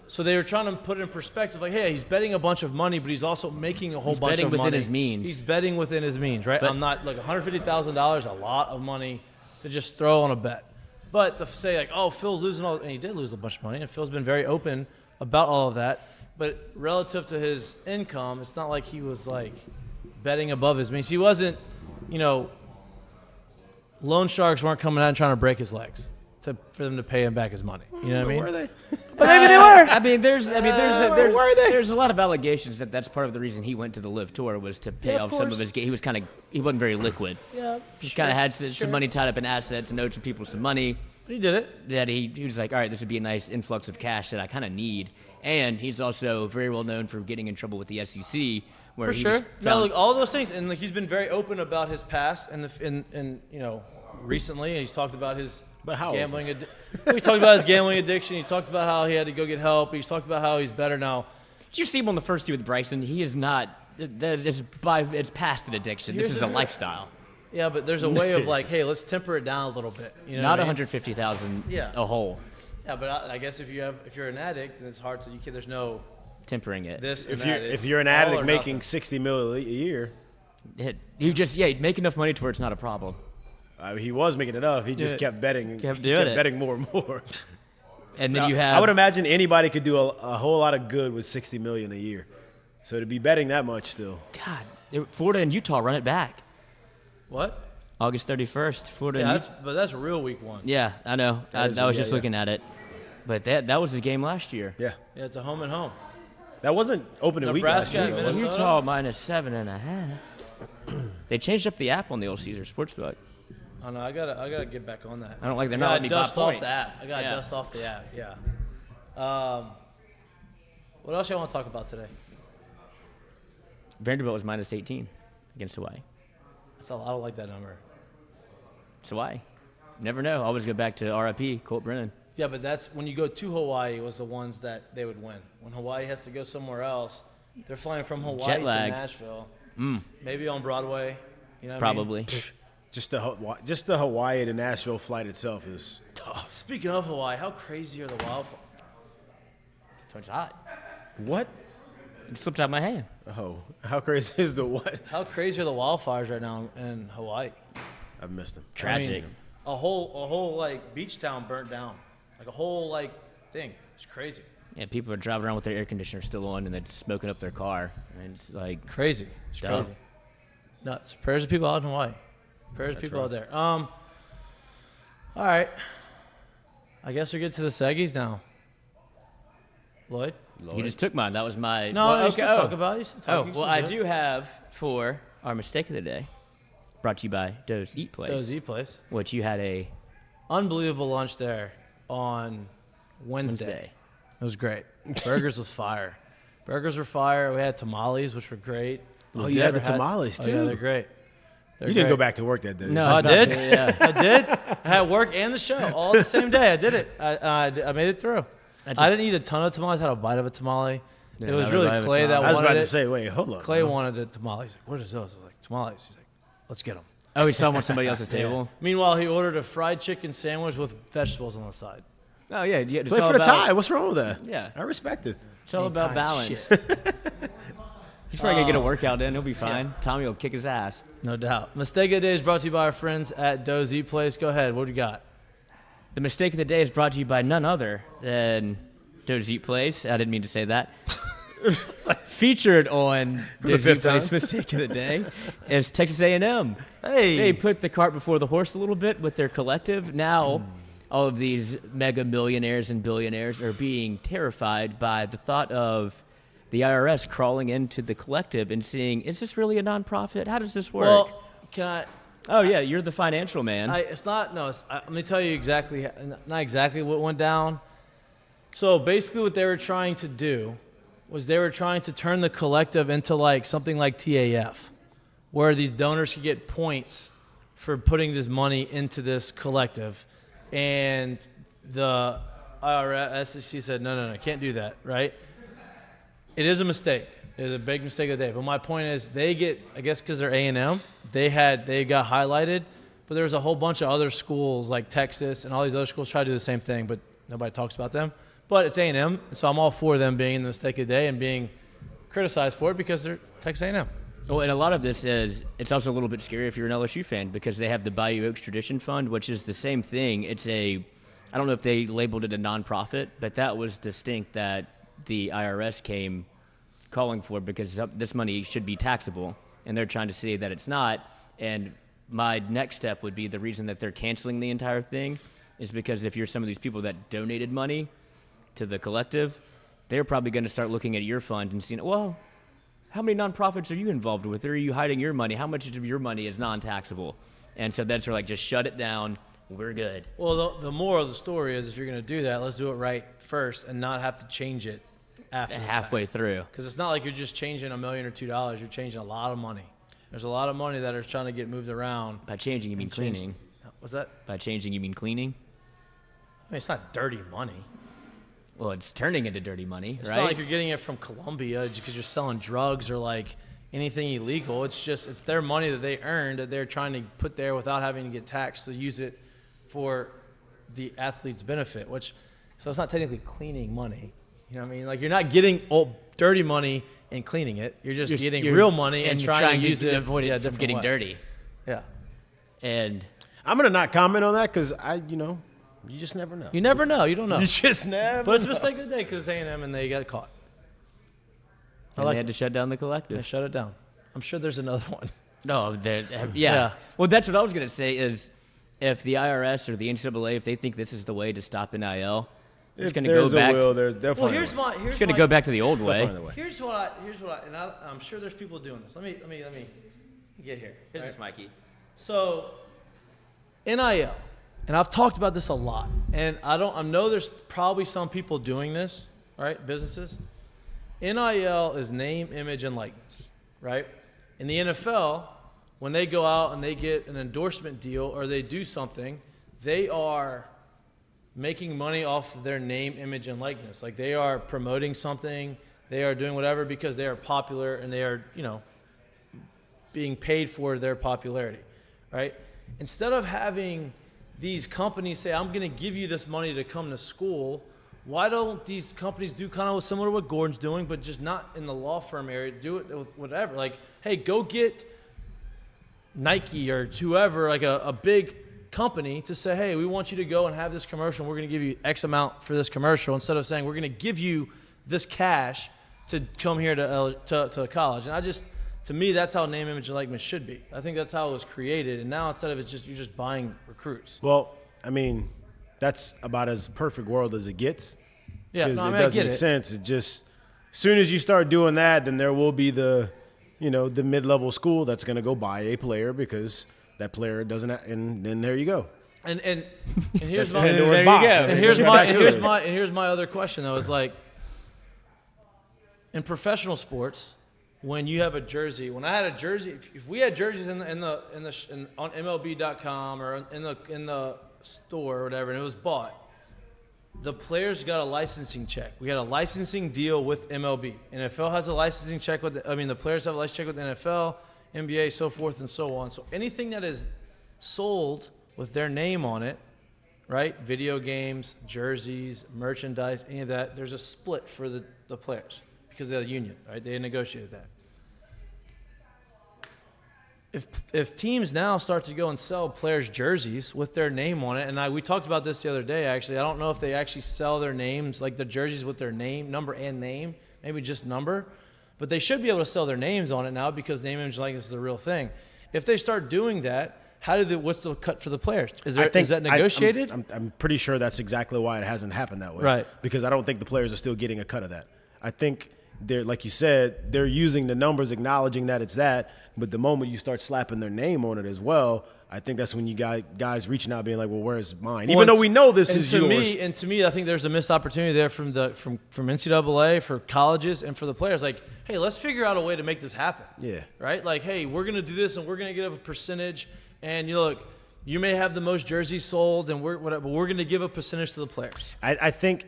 So they were trying to put it in perspective, like, hey, he's betting a bunch of money, but he's also making a whole He's bunch betting of within money. his means. He's betting within his means, right? But- I'm not like $150,000, a lot of money to just throw on a bet. But to say like, oh, Phil's losing all, and he did lose a bunch of money, and Phil's been very open about all of that. But relative to his income, it's not like he was like betting above his means. He wasn't, loan sharks weren't coming out and trying to break his legs for them to pay him back his money. You know what I mean? Were they? But maybe they were. I mean, there's a lot of allegations that's part of the reason he went to the Live Tour was to pay Yeah, of off some course. of his. He wasn't very liquid. Yeah, He kind of had some money tied up in assets and owed some people some money. But he did it. That he was like, all right, this would be a nice influx of cash that I kind of need. And he's also very well known for getting in trouble with the SEC. Where For he sure. was No, found- look, all those things, and like he's been very open about his past, and recently, and he's talked about his gambling. He talked about his gambling addiction. He talked about how he had to go get help. He's talked about how he's better now. Did you see him on the first two with Bryson? He is not. It's past an addiction. This is a lifestyle. Yeah, but there's a way of like, hey, let's temper it down a little bit. You know Not what I mean? 150,000 Yeah. a hole. Yeah, but I guess if you're an addict, then it's hard to. There's no Tempering it. this. If and that. if It's you're an all addict or making nothing. $60 million a year, You just make enough money to where it's not a problem. He was making enough. He just kept betting. And Kept doing it. betting more and more. And then Now, you have. I would imagine anybody could do a whole lot of good with $60 million a year. So to be betting that much still. God, Florida and Utah run it back. What? August 31st, Florida. Yeah, and but that's real week one. Yeah, I know. I was just looking at it, but that was the game last year. Yeah. Yeah, it's a home and home. That wasn't opening week last Nebraska year. at though, was it? Minnesota? Utah -7.5. They changed up the app on the old Caesar Sportsbook. Oh no, I gotta get back on that. I don't like they're I not gotta letting me buy dust off points. the app. I gotta Yeah. dust off the app. Yeah. What else y'all want to talk about today? Vanderbilt was -18 against Hawaii. I don't like that number. It's Hawaii. Never know. Always go back to RIP, Colt Brennan. Yeah, but that's when you go to Hawaii was the ones that they would win. When Hawaii has to go somewhere else, they're flying from Hawaii Jet to lagged. Nashville. Maybe on Broadway. You know what Probably. I mean? Just the Hawaii to Nashville flight itself is tough. Speaking of Hawaii, how crazy are the wildfires? It's hot. What? It slipped out of my hand. Oh, how crazy is the what? How crazy are the wildfires right now in Hawaii? I've missed them. Tragic. A whole like beach town burnt down, like a whole like thing. It's crazy. Yeah, people are driving around with their air conditioner still on and they're smoking up their car. And it's like Crazy. It's dumb. crazy. Nuts. Prayers to people out in Hawaii. Prayers to people out there. All right. I guess we get to the Seggies now. Lloyd? You just took mine. That was my. No, well, you still talk about it. You still talk. You well, still I do it. do have for our mistake of the day, brought to you by Doe's Eat Place. Doe's Eat Place. Which you had a Unbelievable lunch there on Wednesday. It was great. Burgers was fire. Burgers were fire. We had tamales, which were great. Oh, you had the tamales, Oh, yeah, too? they're great. They're You didn't great. go back to work that day. No, Oh, I it's did. not- yeah. I did. I had work and the show all the same day. I did it. I made it through. I didn't eat a ton of tamales. I had a bite of a tamale. Yeah, It was I had a really bite of a Clay that tamale. I was wanted about it. to say, wait, hold on. Clay man. wanted the tamales. He's like, what is those? I was like, tamales. He's like, let's get them. Oh, he saw them on somebody else's table. Meanwhile, he ordered a fried chicken sandwich with vegetables on the side. Oh yeah, it's Play all for the about, tie. What's wrong with that? Yeah. I respect it. It's all about Anytime balance. shit. He's probably gonna get a workout in. He'll be fine. Tommy will kick his ass. No doubt. Mistake of the day is brought to you by our friends at Doe's Eat Place. Go ahead. What do you got? The mistake of the day is brought to you by none other than Doe's Eat Place. I didn't mean to say that. Featured on Doe's Eat fifth Place time. mistake of the day is Texas A&M. Hey. They put the cart before the horse a little bit with their collective. Now, all of these mega millionaires and billionaires are being terrified by the thought of the IRS crawling into the collective and seeing, is this really a nonprofit? How does this work? Well, can I? Oh, yeah, you're the financial man. It's not. No. Let me tell you exactly. Not exactly what went down. So basically, what they were trying to do was they were trying to turn the collective into like something like TAF, where these donors could get points for putting this money into this collective, and the IRS SEC said no, can't do that, right? It is a mistake. It is a big mistake of the day. But my point is, they get, I guess, because they're A&M, they got highlighted. But there's a whole bunch of other schools like Texas and all these other schools try to do the same thing, but nobody talks about them. But it's A&M, so I'm all for them being the mistake of the day and being criticized for it because they're Texas A&M. Well, and a lot of this is, it's also a little bit scary if you're an LSU fan because they have the Bayou Oaks Tradition Fund, which is the same thing. It's I don't know if they labeled it a nonprofit, but that was the stink that the IRS came calling for because this money should be taxable, and they're trying to say that it's not. And my next step would be the reason that they're canceling the entire thing is because if you're some of these people that donated money to the collective, they're probably going to start looking at your fund and seeing, well, how many nonprofits are you involved with? Or are you hiding your money? How much of your money is non-taxable? And so that's like, just shut it down. We're good. Well, the moral of the story is if you're going to do that, let's do it right first and not have to change it after halfway through. Because it's not like you're just changing $1 million or $2 million. You're changing a lot of money. There's a lot of money that are trying to get moved around. By changing, you mean cleaning. What's that? By changing, you mean cleaning? I mean, it's not dirty money. Well, it's turning into dirty money, It's right? not like you're getting it from Colombia because you're selling drugs or like anything illegal. It's their money that they earned that they're trying to put there without having to get taxed to use it for the athlete's benefit. So it's not technically cleaning money. You know what I mean? Like, you're not getting old, dirty money and cleaning it. You're just getting real money and trying to use it. avoid it from different getting way. dirty. Yeah. And I'm gonna not comment on that because you just never know. You never know. You don't know. You just never. But it's a mistake of the day because A&M and they got caught. they had to shut down the collective. They shut it down. I'm sure there's another one. No, yeah. Yeah. Well, that's what I was going to say is if the IRS or the NCAA, if they think this is the way to stop NIL, it's going to go back. Well, here's my. It's going to go back to the old way. Here's what I. And I'm sure there's people doing this. Let me get here. Here's this, Mikey. So, NIL, and I've talked about this a lot, and I know there's probably some people doing this, right? Businesses. NIL is name, image, and likeness, right? In the NFL, when they go out and they get an endorsement deal or they do something, they are making money off of their name, image, and likeness. Like, they are promoting something, they are doing whatever because they are popular and they are, being paid for their popularity, right? Instead of having these companies say, I'm going to give you this money to come to school, why don't these companies do kind of similar to what Gordon's doing, but just not in the law firm area, do it with whatever. Like, hey, go get Nike or whoever, like a big company to say, hey, we want you to go and have this commercial. And we're going to give you X amount for this commercial instead of saying we're going to give you this cash to come here to college. And to me, that's how name, image, and likeness should be. I think that's how it was created. And now instead of you're just buying recruits. Well, I mean, that's about as perfect world as it gets. Yeah, because it doesn't make sense. It just, as soon as you start doing that, then there will be the mid-level school that's going to go buy a player because that player doesn't, and then there you go. And here's my Pandora's box. And here's my other question though, is like, in professional sports, when you have a jersey, when I had a jersey, if we had jerseys on MLB.com or in the store or whatever, and it was bought, the players got a licensing check. We had a licensing deal with MLB. NFL has a licensing check the players have a licensing check with the NFL, NBA, so forth and so on. So anything that is sold with their name on it, right? Video games, jerseys, merchandise, any of that, there's a split for the players because they're a union, right? They negotiated that. If teams now start to go and sell players' jerseys with their name on it, and we talked about this the other day, actually. I don't know if they actually sell their names, like the jerseys with their name, number and name, maybe just number. But they should be able to sell their names on it now because name, image, likeness is the real thing. If they start doing that, what's the cut for the players? Is that negotiated? I'm pretty sure that's exactly why it hasn't happened that way. Right. Because I don't think the players are still getting a cut of that. I think they're, like you said, they're using the numbers, acknowledging that it's that. But the moment you start slapping their name on it as well, I think that's when you got guys reaching out being like, well, where's mine? Even though we know this is yours. To me, I think there's a missed opportunity there from NCAA, for colleges, and for the players. Like, hey, let's figure out a way to make this happen. Yeah. Right? Like, hey, we're going to do this, and we're going to give a percentage. And, look, you may have the most jerseys sold, and but we're going to give a percentage to the players. I think,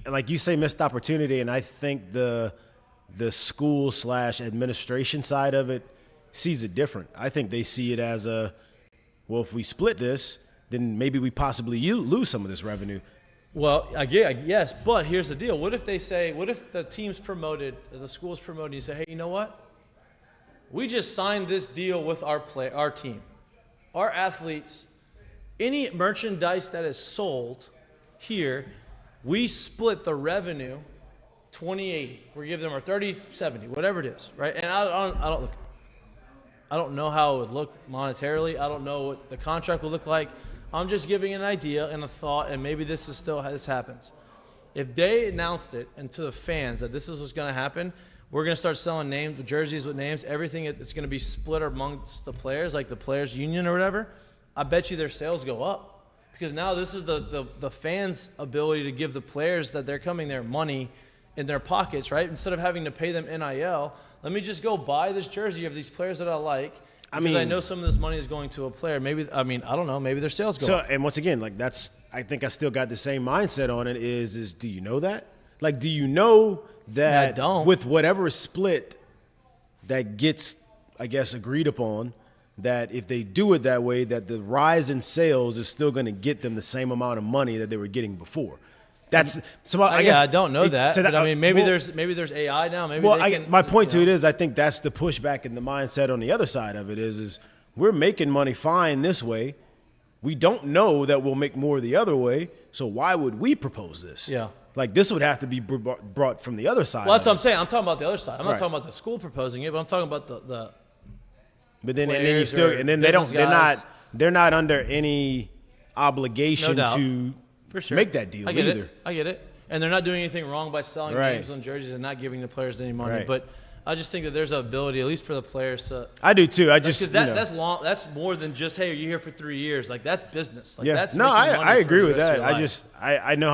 like you say, missed opportunity, and I think the school/administration side of it sees it different. I think they see it as if we split this, then maybe we possibly lose some of this revenue. Well, yes, but here's the deal. What if the team's promoted, the school's promoted, and you say, hey, you know what? We just signed this deal with our team. Our athletes, any merchandise that is sold here, we split the revenue 20-80. We're giving them our 30-70, whatever it is, right? And I don't know how it would look monetarily. I don't know what the contract will look like. I'm just giving an idea and a thought, and maybe this happens. If they announced it and to the fans that this is what's going to happen, we're going to start selling names, jerseys with names, everything. It's going to be split amongst the players, like the players' union or whatever. I bet you their sales go up because now this is the fans' ability to give the players that they're coming there money in their pockets, right? Instead of having to pay them NIL, let me just go buy this jersey of these players that I like because I know some of this money is going to a player. Maybe, I don't know, maybe their sales go up. And once again, like I think I still got the same mindset on it is do you know that? Like, do you know that with whatever is split that gets, I guess, agreed upon, that if they do it that way, that the rise in sales is still going to get them the same amount of money that they were getting before? That's so. I yeah, guess I don't know that. So but I mean, maybe well, there's AI now. Maybe Well, they can, my point to you it know. is, I think that's the pushback in the mindset on the other side of it is we're making money fine this way. We don't know that we'll make more the other way. So why would we propose this? Yeah. Like this would have to be brought from the other side. Well, that's of what I'm saying. I'm talking about the other side. I'm not Right. talking about the school proposing it, but I'm talking about the But then, and then you players still, or and then they don't. business guys. They're not under any obligation No doubt. to for sure make that deal I get either. it. I get it. And they're not doing anything wrong by selling Right. names on jerseys and not giving the players any money. Right. But I just think that there's an ability, at least for the players, to. I do too. I just Because that's long. That's more than just, hey, are you here for 3 years? Like that's business. Like yeah. that's No, making money I for agree the with rest of that. your I life. just I know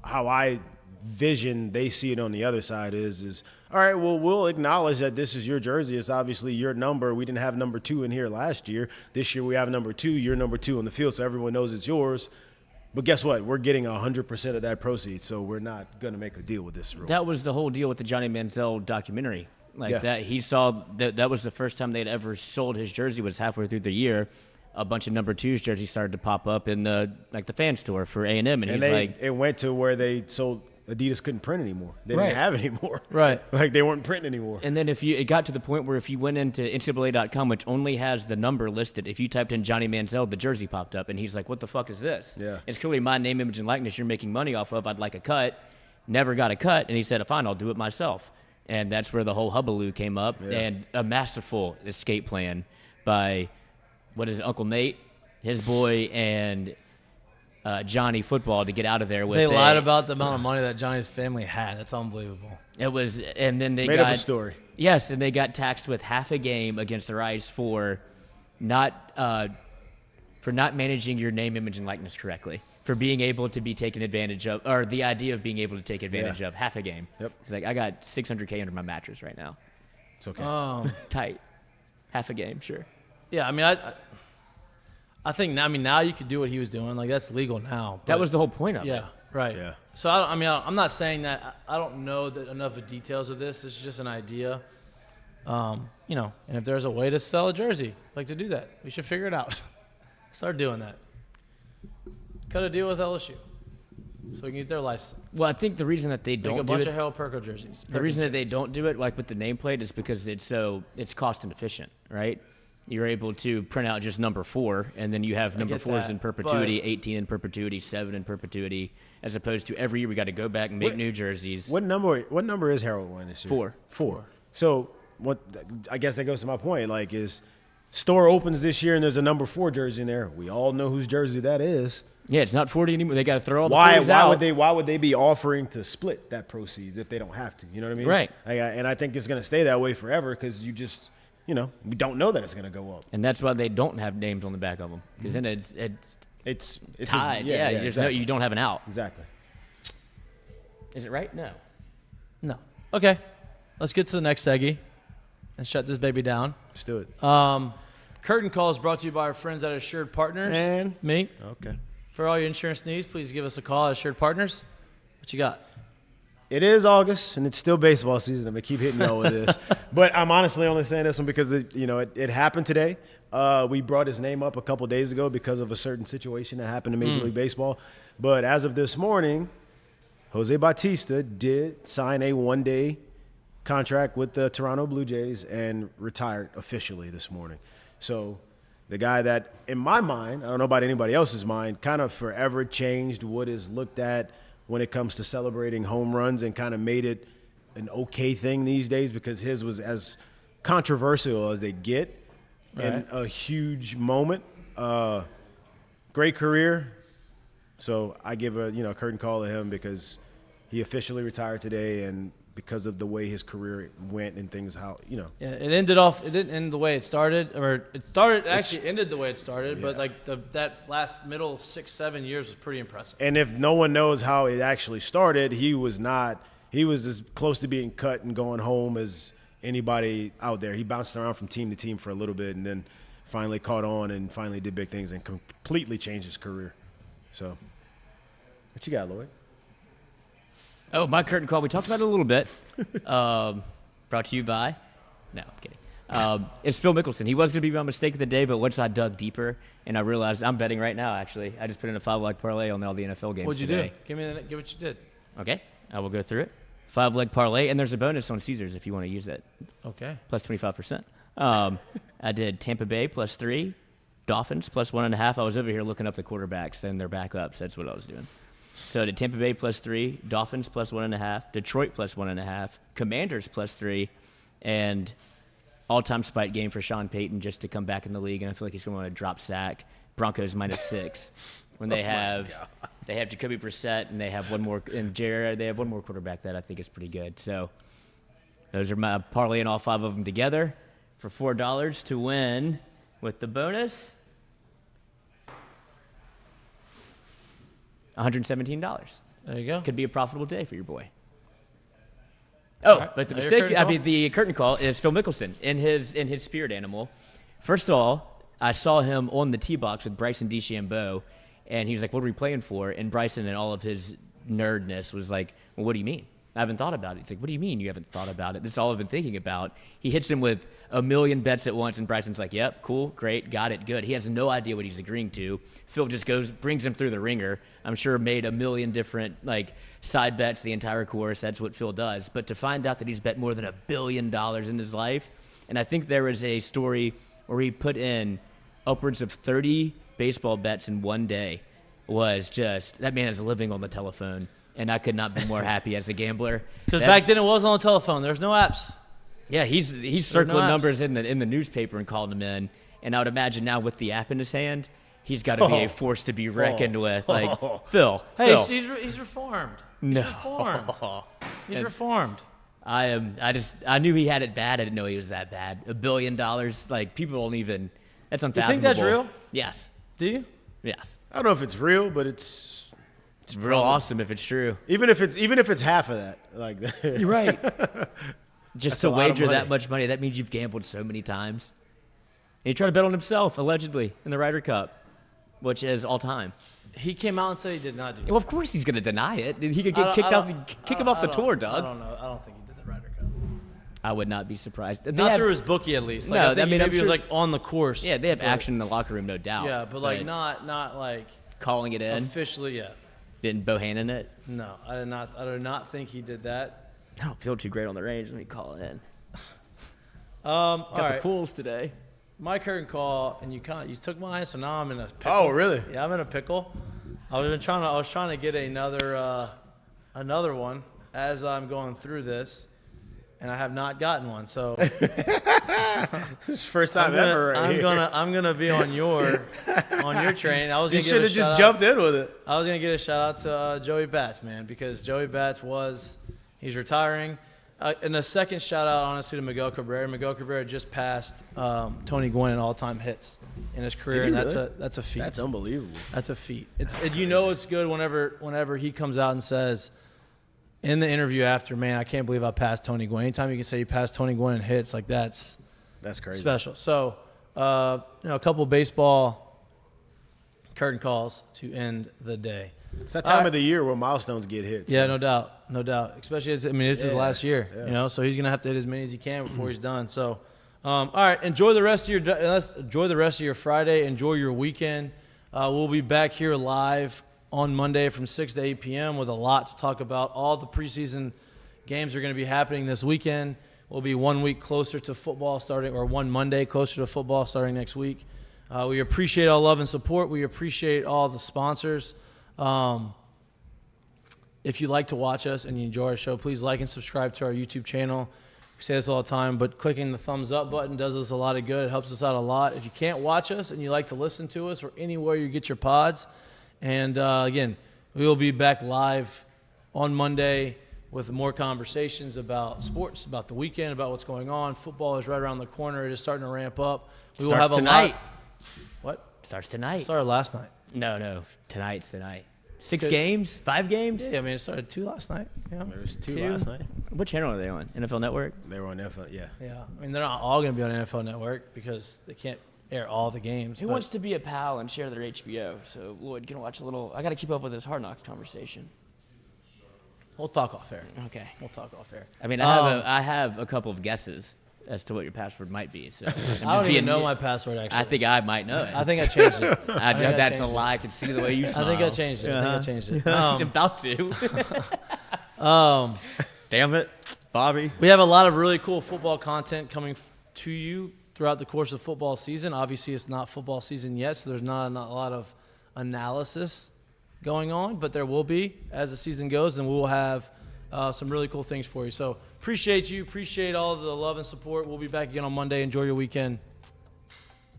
how I vision they see it on the other side is all right. Well, we'll acknowledge that this is your jersey. It's obviously your number. We didn't have number 2 in here last year. This year we have number 2. You're number 2 on the field, so everyone knows it's yours. But guess what? We're getting 100% of that proceeds, so we're not going to make a deal with this rule. That was the whole deal with the Johnny Manziel documentary. Like Yeah. that, he saw that was the first time they'd ever sold his jersey. Was halfway through the year, a bunch of number 2s jerseys started to pop up in the fan store for A&M, and he's like, it went to where they sold. Adidas couldn't print anymore. They Right. didn't have it anymore. Right. Like they weren't printing anymore. and then it got to the point where if you went into NCAA.com, which only has the number listed, if you typed in Johnny Manziel, the jersey popped up, and he's like, "What the fuck is this?" Yeah. It's clearly my name, image, and likeness you're making money off of. I'd like a cut. Never got a cut, and he said, "Fine, I'll do it myself." And that's where the whole hullabaloo came up, Yeah. and a masterful escape plan by, what is it, Uncle Nate, his boy, and Johnny Football to get out of there with. They lied about the amount of money that Johnny's family had. That's unbelievable. It was, and then they Made got up a story. Yes, and they got taxed with half a game against the Rice for not managing your name, image, and likeness correctly, for being able to be taken advantage of, or the idea of being able to take advantage of half a game. Yep. It's like, I got $600K under my mattress right now. It's okay. Tight. Half a game, sure. Yeah, I mean, I think now you could do what he was doing. Like that's legal now. That but- was the whole point of it. Yeah, right. Yeah. So I'm not saying that. I don't know enough of details of this. It's just an idea. And if there's a way to sell a jersey, like to do that, we should figure it out. Start doing that. Cut a deal with LSU, so we can get their license. Well, I think the reason that they Make don't a do bunch it, of Harold Perko jerseys. the reason that they don't do it, like with the nameplate, is because it's cost inefficient, right? You're able to print out just number 4, and then you have number get 4s that, in perpetuity, but- 18 in perpetuity, 7 in perpetuity, as opposed to every year we got to go back and make What- new jerseys. What number is Harold wearing this year? 4. 4. So what? I guess that goes to my point. Like, is store opens this year and there's a number 4 jersey in there. We all know whose jersey that is. Yeah, it's not 40 anymore. They got to throw all the Why 40s out. would they be offering to split that proceeds if they don't have to? You know what I mean? Right. And I think it's going to stay that way forever because you just, we don't know that it's going to go up. And that's why they don't have names on the back of them, because then it's It's tied. exactly. You don't have an out. Exactly. Is it right? No. No. Okay. Let's get to the next seggy and shut this baby down. Let's do it. Curtain Call is brought to you by our friends at Assured Partners. And me. okay. For all your insurance needs, please give us a call at Assured Partners. What you got? It is August, and it's still baseball season. I'm going to keep hitting y'all with this. But I'm honestly only saying this one because, it happened today. We brought his name up a couple days ago because of a certain situation that happened in Major League Baseball. But as of this morning, Jose Bautista did sign a one-day contract with the Toronto Blue Jays and retired officially this morning. So the guy that, in my mind, I don't know about anybody else's mind, kind of forever changed what is looked at when it comes to celebrating home runs and kind of made it an okay thing these days because his was as controversial as they get in a huge moment. Great career. So I give a curtain call to him because he officially retired today and because of the way his career went and things Yeah, it didn't end the way it started, or ended the way it started, but like that last middle 6-7 years was pretty impressive. And if no one knows how it actually started, he was as close to being cut and going home as anybody out there. He bounced around from team to team for a little bit and then finally caught on and finally did big things and completely changed his career. So, what you got, Lloyd? Oh, my curtain call. We talked about it a little bit. Brought to you by. No, I'm kidding. It's Phil Mickelson. He was going to be my mistake of the day, but once I dug deeper and I realized I'm betting right now, actually. I just put in a 5-leg parlay on all the NFL games What'd you today. do? Give what you did. Okay, I will go through it. 5-leg parlay, and there's a bonus on Caesars if you want to use it. Okay. Plus 25%. I did Tampa Bay plus 3, Dolphins plus 1.5. I was over here looking up the quarterbacks and their backups. That's what I was doing. So I did Tampa Bay plus 3, Dolphins plus 1.5, Detroit plus 1.5, Commanders plus 3, and all-time spike game for Sean Payton just to come back in the league, and I feel like he's going to want to drop sack. Broncos minus 6. When they have Jacoby Brissett and they have one more and Jared, they have one more quarterback that I think is pretty good. So those are my parlaying all 5 of them together for $4 to win with the bonus $117. There you go. Could be a profitable day for your boy. Oh, right. but the Now your mistake, curtain I call? mean, the curtain call is Phil Mickelson in his spirit animal. First of all, I saw him on the tee box with Bryson DeChambeau, and he was like, "What are we playing for?" And Bryson, and all of his nerdness, was like, "Well, what do you mean? I haven't thought about it." He's like, "What do you mean you haven't thought about it? This is all I've been thinking about." He hits him with a million bets at once, and Bryson's like, "Yep, cool, great, got it, good." He has no idea what he's agreeing to. Phil just brings him through the ringer. I'm sure made a million different side bets the entire course. That's what Phil does. But to find out that he's bet more than $1 billion in his life, and I think there was a story where he put in upwards of 30 baseball bets in one day, was just, that man is living on the telephone, and I could not be more happy as a gambler. Because back then it was on the telephone. There's no apps. Yeah, he's circling apps. numbers in the newspaper and calling them in, and I would imagine now with the app in his hand, he's got to be a force to be reckoned with. Phil, Hey, Phil. he's reformed. No. He's reformed. I knew he had it bad. I didn't know he was that bad. $1 billion, people don't even. That's unfathomable. You think that's real? Yes. Do you? Yes. I don't know if it's real, but it's real awesome if it's true. even if it's half of that. You're right. Just to a lot of wager money. that much money, that means you've gambled so many times. And he tried to bet on himself, allegedly, in the Ryder Cup, which is all time. He came out and said he did not do that. Well, of course he's going to deny it. He could I get don't- kick him off the tour, Doug. I don't know. I don't think he did the Ryder Cup. I would not be surprised. They Not have- through his bookie, at least. No, I think I mean, maybe I'm he was sure- on the course. Yeah, they have but- action in the locker room, no doubt. Yeah, but not calling it in. officially yet. Didn't Bohannon it? No, I do not think he did that. I don't feel too great on the range. Let me call it in. All Got the right. pools today. My curtain call, and you took mine, so now I'm in a pickle. Oh, really? Yeah, I'm in a pickle. I was trying to get another one as I'm going through this, and I have not gotten one. So First time ever. I'm gonna be on your train. I was You gonna should have just jumped in with it. I was gonna get a shout out to Joey Bats, man, because Joey Bats he's retiring. And a second shout out, honestly, to Miguel Cabrera. Miguel Cabrera just passed Tony Gwynn in all-time hits in his career, Did he and really? that's a feat. That's unbelievable. That's a feat. It's it's good whenever he comes out and says in the interview after, man, I can't believe I passed Tony Gwynn. Anytime you can say you passed Tony Gwynn in hits, that's crazy. special. So, a couple baseball curtain calls to end the day. It's that time of the year where milestones get hit. Yeah, no doubt. Especially, it's his last year, yeah. so he's gonna have to hit as many as he can before he's done. So, all right, enjoy the rest of your Friday. Enjoy your weekend. We'll be back here live on Monday from 6 to 8 p.m. with a lot to talk about. All the preseason games are going to be happening this weekend. We'll be 1 week closer to football starting, or one Monday closer to football starting next week. We appreciate all love and support. We appreciate all the sponsors. If you like to watch us and you enjoy our show, please like and subscribe to our YouTube channel. We say this all the time, but clicking the thumbs up button does us a lot of good. It helps us out a lot. If you can't watch us and you like to listen to us or anywhere you get your pods, and again, we will be back live on Monday with more conversations about sports, about the weekend, about what's going on. Football is right around the corner. It is starting to ramp up. We will have tonight. What? Starts tonight. Started last night. No. Tonight's the night. 6 Good. games? 5 games? Yeah, I mean, it started 2 last night. Yeah. There was 2 2? last night. What channel are they on? NFL Network? They were on NFL. Yeah. Yeah, I mean, they're not all going to be on NFL Network because they can't air all the games. Who but wants to be a pal and share their HBO? So Lloyd can watch a little. I got to keep up with this Hard Knocks conversation. We'll talk off air. Okay. We'll talk off air. I mean, I have a couple of guesses. as to what your password might be. So I don't even know my password, actually. I think I might know it. I think I changed it. I think I that's a changed lie. I can see the way you smile. I think I changed it. I think I changed it. About to. Damn it, Bobby. We have a lot of really cool football content coming to you throughout the course of football season. Obviously, it's not football season yet, so there's not a lot of analysis going on, but there will be as the season goes, and we will have some really cool things for you. So appreciate you. Appreciate all the love and support. We'll be back again on Monday. Enjoy your weekend.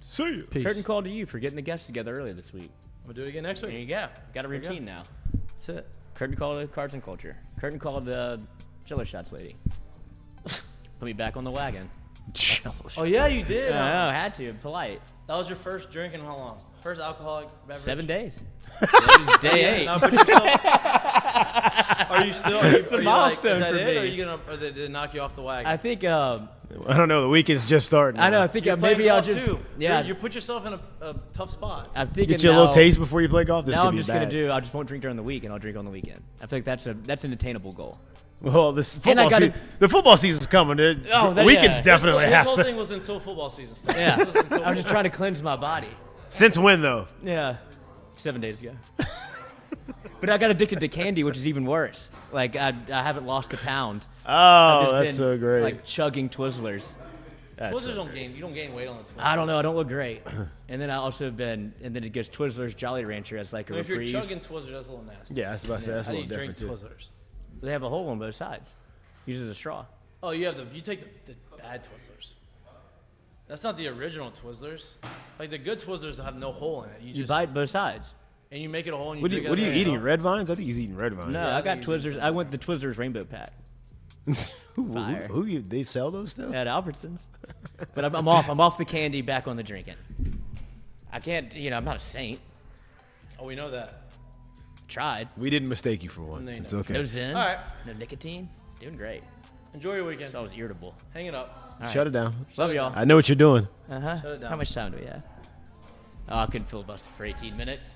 See you. Peace. Curtain call to you for getting the guests together earlier this week. We'll do it again next There week. you go. Got a routine now. That's it. Curtain call to Cards and Culture. Curtain call to Jello Shots lady. Put me back on the wagon. Oh, yeah, you did. I know, had to. Polite. That was your first drink in how long? First alcoholic beverage? 7 days. Today's day 8. No, but you're still, are you still? It's a milestone is that for it, me. Or are you gonna? Or did it knock you off the wagon? I think. I don't know. The weekend's just starting. I know. now. I think You're maybe playing I'll golf just. too. Yeah. You put yourself in a tough spot. I'm thinking Get you a now, little taste before you play golf. This Now could I'm be just bad. gonna do. I just won't drink during the week, and I'll drink on the weekend. I feel like that's an attainable goal. Well, this And I football gotta- season, the football season's coming. The weekend's yeah. definitely His whole happening. thing was until football season started. Yeah. This was until I'm just trying to cleanse my body. Since when though? Yeah. 7 days ago. But I got addicted to candy, which is even worse. Like I haven't lost a pound. I've Oh, just that's been, so great. Like chugging Twizzlers. Twizzlers don't gain. You don't gain weight on the Twizzlers. I don't know. I don't look great. And then I also have been, and then it goes Twizzlers, Jolly Rancher as like a I mean, if you're reprieve. chugging Twizzlers, that's a little nasty. Yeah, I was about to say that's a How do little you drink different too. Twizzlers? They have a hole on both sides. Uses a straw. Oh, you take the bad Twizzlers. That's not the original Twizzlers. Like the good Twizzlers have no hole in it. You bite both sides. And you make it a hole and you What dig are you it out. eating? Red Vines? I think he's eating Red Vines. No, Yeah, I I got think it's Twizzlers. I went the Twizzlers Rainbow Pack. They sell those still? At Albertsons. But I'm off. I'm off the candy, back on the drinking. I can't. I'm not a saint. Oh, we know that. Tried. We didn't mistake you for one. No, you It's know. okay. No Zen. All right. No nicotine. Doing great. Enjoy your weekend. So I was irritable. Hang it up. All right. Shut it down. Love y'all. I know what you're doing. Uh huh. Shut it down. How much time do we have? Oh, I couldn't filibuster for 18 minutes.